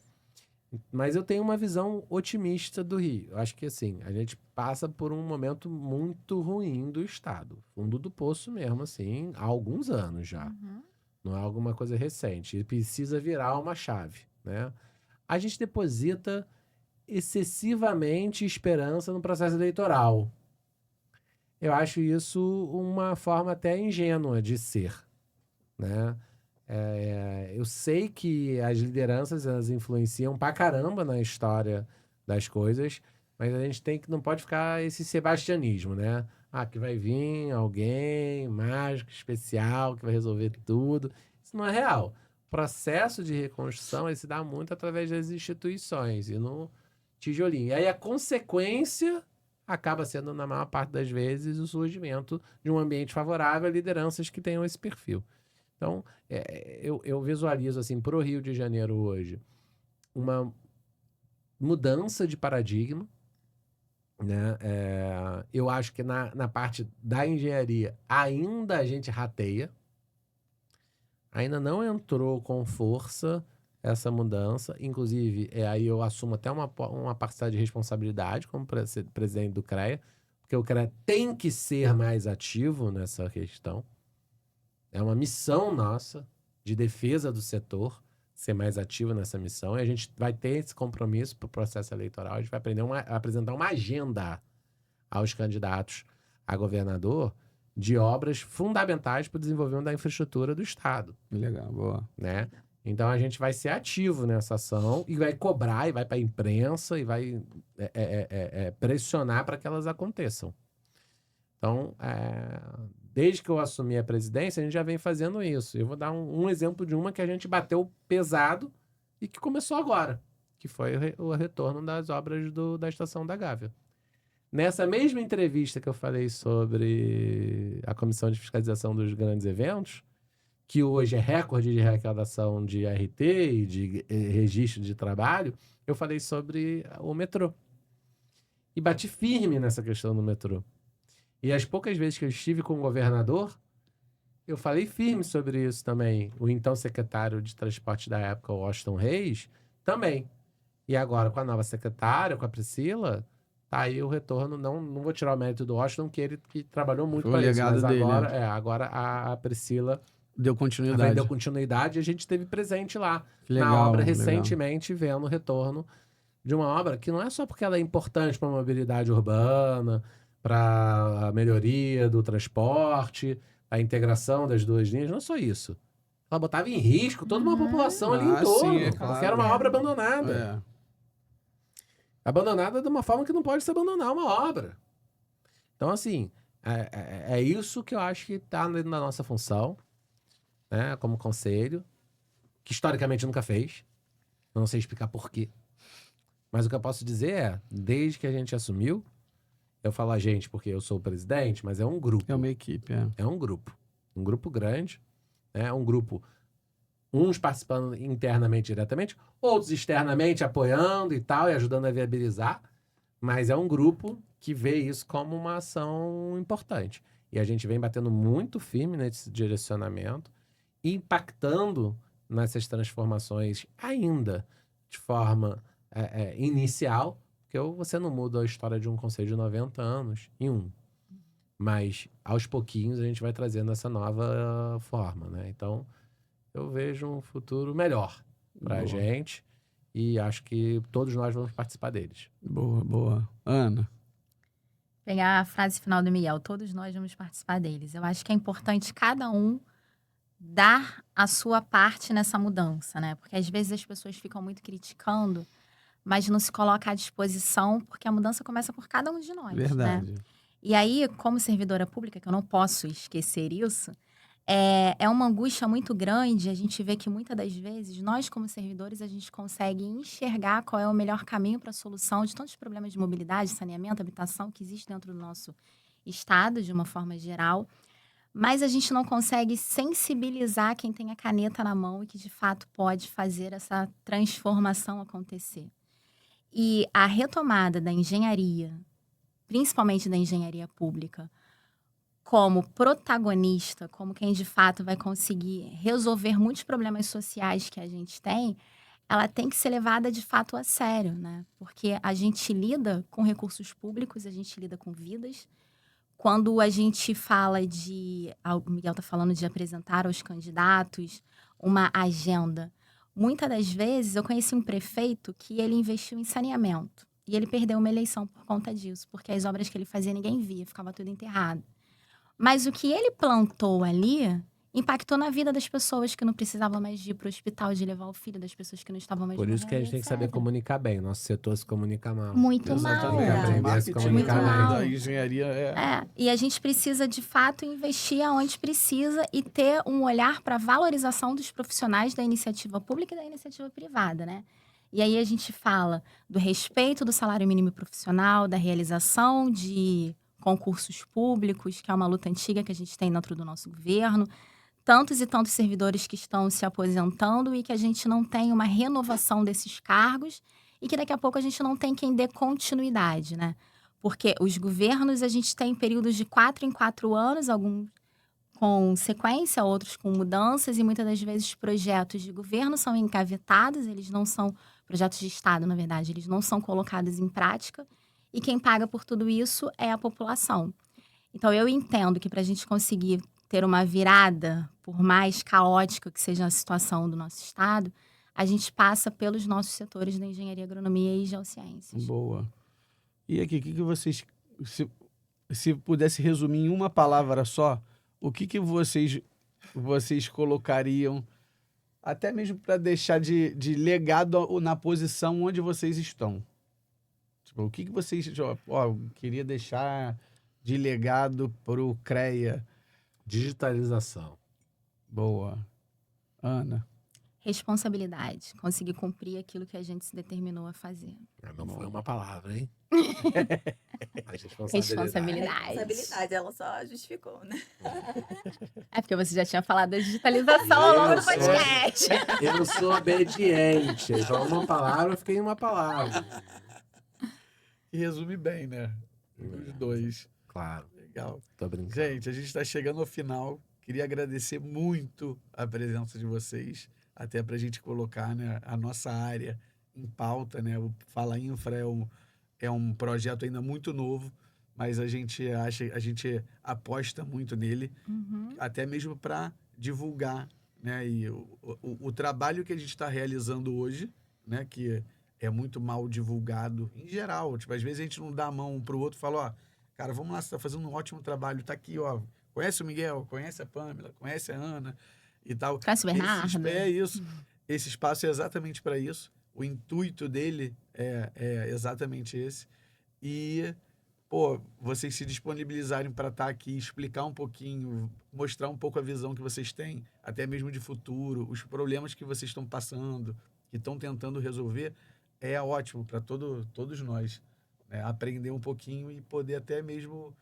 E: Mas eu tenho uma visão otimista do Rio. Eu acho que, assim, a gente passa por um momento muito ruim do Estado. Fundo do poço mesmo, assim, há alguns anos já. Não é alguma coisa recente. Ele precisa virar uma chave, né? A gente deposita excessivamente esperança no processo eleitoral. Eu acho isso uma forma até ingênua de ser, né? Eu sei que as lideranças, elas influenciam pra caramba na história das coisas, mas a gente não pode ficar esse sebastianismo, né? Que vai vir alguém mágico, especial, que vai resolver tudo. Isso não é real. O processo de reconstrução, ele se dá muito através das instituições e no tijolinho. E aí a consequência acaba sendo, na maior parte das vezes, o surgimento de um ambiente favorável a lideranças que tenham esse perfil. Então, eu visualizo, assim, para o Rio de Janeiro hoje, uma mudança de paradigma, né? Eu acho que na parte da engenharia ainda a gente rateia, ainda não entrou com força essa mudança, inclusive aí eu assumo até uma parcela de responsabilidade como presidente do CREA, porque o CREA tem que ser mais ativo nessa questão. É uma missão nossa de defesa do setor, ser mais ativo nessa missão, e a gente vai ter esse compromisso para o processo eleitoral, a gente vai apresentar uma agenda aos candidatos a governador de obras fundamentais para o desenvolvimento da infraestrutura do Estado.
A: Legal, boa.
E: Né? Então a gente vai ser ativo nessa ação e vai cobrar, e vai para a imprensa, e vai pressionar para que elas aconteçam. Então, desde que eu assumi a presidência, a gente já vem fazendo isso. Eu vou dar um exemplo de uma que a gente bateu pesado e que começou agora, que foi o retorno das obras da Estação da Gávea. Nessa mesma entrevista que eu falei sobre a Comissão de Fiscalização dos Grandes Eventos, que hoje é recorde de arrecadação de RT e de registro de trabalho, eu falei sobre o metrô. E bati firme nessa questão do metrô. E as poucas vezes que eu estive com o governador, eu falei firme sobre isso também. O então secretário de transporte da época, o Washington Reis, também. E agora, com a nova secretária, com a Priscila, tá aí o retorno. Não vou tirar o mérito do Washington, que trabalhou muito para isso. Mas
A: dele,
E: agora,
A: né?
E: agora a Priscila
A: deu continuidade.
E: e a gente esteve presente lá
A: Legal,
E: na obra
A: legal.
E: recentemente, vendo o retorno de uma obra que não é só porque ela é importante para a mobilidade urbana, para a melhoria do transporte, a integração das duas linhas, não é só isso. Ela botava em risco toda uma população ali em torno,
A: sim, é claro.
E: porque era uma obra abandonada. Abandonada de uma forma que não pode se abandonar uma obra. Então, assim, é isso que eu acho que está dentro da nossa função, né, como conselho, que historicamente nunca fez. Eu não sei explicar por quê. Mas o que eu posso dizer desde que a gente assumiu, eu falo a gente porque eu sou o presidente, mas é um grupo.
A: É uma equipe,
E: É um grupo. Um grupo grande, né? Um grupo, uns participando internamente diretamente, outros externamente apoiando e tal, e ajudando a viabilizar. Mas é um grupo que vê isso como uma ação importante. E a gente vem batendo muito firme nesse direcionamento, impactando nessas transformações ainda de forma inicial, porque você não muda a história de um conselho de 90 anos em um. Mas, aos pouquinhos, a gente vai trazendo essa nova forma, né? Então, eu vejo um futuro melhor pra
A: Boa.
E: gente e acho que todos nós vamos participar deles.
A: Boa, boa. Ana.
D: Pegar a frase final do Miguel, todos nós vamos participar deles. Eu acho que é importante cada um dar a sua parte nessa mudança, né? Porque às vezes as pessoas ficam muito criticando, mas não se coloca à disposição, porque a mudança começa por cada um de nós, né?
A: Verdade.
D: E aí, como servidora pública, que eu não posso esquecer isso, é uma angústia muito grande. A gente vê que muitas das vezes, nós como servidores, a gente consegue enxergar qual é o melhor caminho para a solução de tantos problemas de mobilidade, saneamento, habitação que existe dentro do nosso estado, de uma forma geral. Mas a gente não consegue sensibilizar quem tem a caneta na mão e que, de fato, pode fazer essa transformação acontecer. E a retomada da engenharia, principalmente da engenharia pública, como protagonista, como quem de fato vai conseguir resolver muitos problemas sociais que a gente tem, ela tem que ser levada de fato a sério, né? Porque a gente lida com recursos públicos, a gente lida com vidas. Quando a gente fala o Miguel está falando de apresentar aos candidatos uma agenda. Muitas das vezes eu conheci um prefeito que ele investiu em saneamento. E ele perdeu uma eleição por conta disso, porque as obras que ele fazia ninguém via, ficava tudo enterrado. Mas o que ele plantou ali impactou na vida das pessoas que não precisavam mais de ir para o hospital, de levar o filho, das pessoas que não estavam mais
E: Por
D: no
E: isso que a gente tem que saber
D: etc.
E: comunicar bem. Nosso setor se comunica mal.
D: Muito mal.
A: Exatamente.
E: Aprender
A: O
E: a se
A: marketing
E: comunicar
D: bem.
A: da engenharia
D: E a gente precisa, de fato, investir aonde precisa e ter um olhar para a valorização dos profissionais da iniciativa pública e da iniciativa privada, né? E aí a gente fala do respeito do salário mínimo profissional, da realização de concursos públicos, que é uma luta antiga que a gente tem dentro do nosso governo, tantos e tantos servidores que estão se aposentando e que a gente não tem uma renovação desses cargos e que daqui a pouco a gente não tem quem dê continuidade, né? Porque os governos, a gente tem períodos de 4 em 4 anos, alguns com sequência, outros com mudanças, e muitas das vezes projetos de governo são encavetados, eles não são projetos de Estado, na verdade, eles não são colocados em prática, e quem paga por tudo isso é a população. Então, eu entendo que para a gente conseguir ter uma virada, por mais caótica que seja a situação do nosso Estado, a gente passa pelos nossos setores da engenharia, agronomia e geociências.
A: boa. E aqui, o que vocês... Se pudesse resumir em uma palavra só, o que vocês colocariam, até mesmo para deixar de legado na posição onde vocês estão? Tipo, o que vocês... eu queria deixar de legado para o CREA.
E: Digitalização.
A: Boa. Ana.
D: Responsabilidade. Conseguir cumprir aquilo que a gente se determinou a fazer.
E: Não foi uma palavra, hein? Mas
D: Responsabilidade.
B: Ela só justificou, né?
D: É porque você já tinha falado da digitalização ao longo do podcast.
E: Eu sou obediente. Então, uma palavra, eu fiquei em uma palavra.
A: E resume bem, né? Os dois.
E: Claro.
A: Legal.
E: Tô brincando.
A: Gente, a gente está chegando ao final. Queria agradecer muito a presença de vocês, até para a gente colocar, né, a nossa área em pauta, né? O Fala Infra é um projeto ainda muito novo, mas a gente aposta muito nele, até mesmo para divulgar, né? E o trabalho que a gente está realizando hoje, né? Que é muito mal divulgado em geral. Tipo, às vezes a gente não dá a mão um para o outro e fala, ó, cara, vamos lá, você está fazendo um ótimo trabalho, tá aqui, ó. Conhece o Miguel, conhece a Pâmela, conhece a Ana e tal.
D: Conhece o Bernardo.
A: É isso. Esse espaço é exatamente para isso. O intuito dele é exatamente esse. E, pô, vocês se disponibilizarem para estar aqui, explicar um pouquinho, mostrar um pouco a visão que vocês têm, até mesmo de futuro, os problemas que vocês estão passando, que estão tentando resolver, é ótimo para todos nós. Né? Aprender um pouquinho e poder até mesmo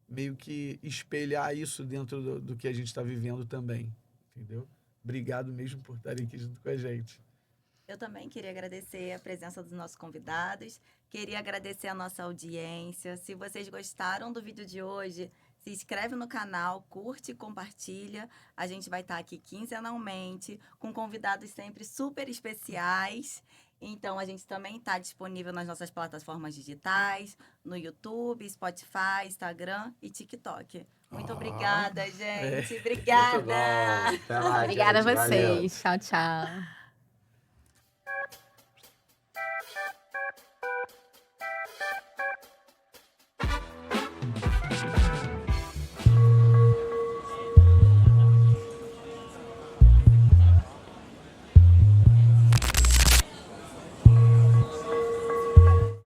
A: meio que espelhar isso dentro do que a gente está vivendo também, entendeu? Obrigado mesmo por estarem aqui junto com a gente.
B: Eu também queria agradecer a presença dos nossos convidados, queria agradecer a nossa audiência. Se vocês gostaram do vídeo de hoje, se inscreve no canal, curte e compartilha. A gente vai estar aqui quinzenalmente, com convidados sempre super especiais. Então, a gente também está disponível nas nossas plataformas digitais, no YouTube, Spotify, Instagram e TikTok. Muito obrigada, gente. Obrigada.
E: Muito bom. Até mais,
D: Obrigada a
E: gente. Valeu.
D: vocês. Tchau, tchau.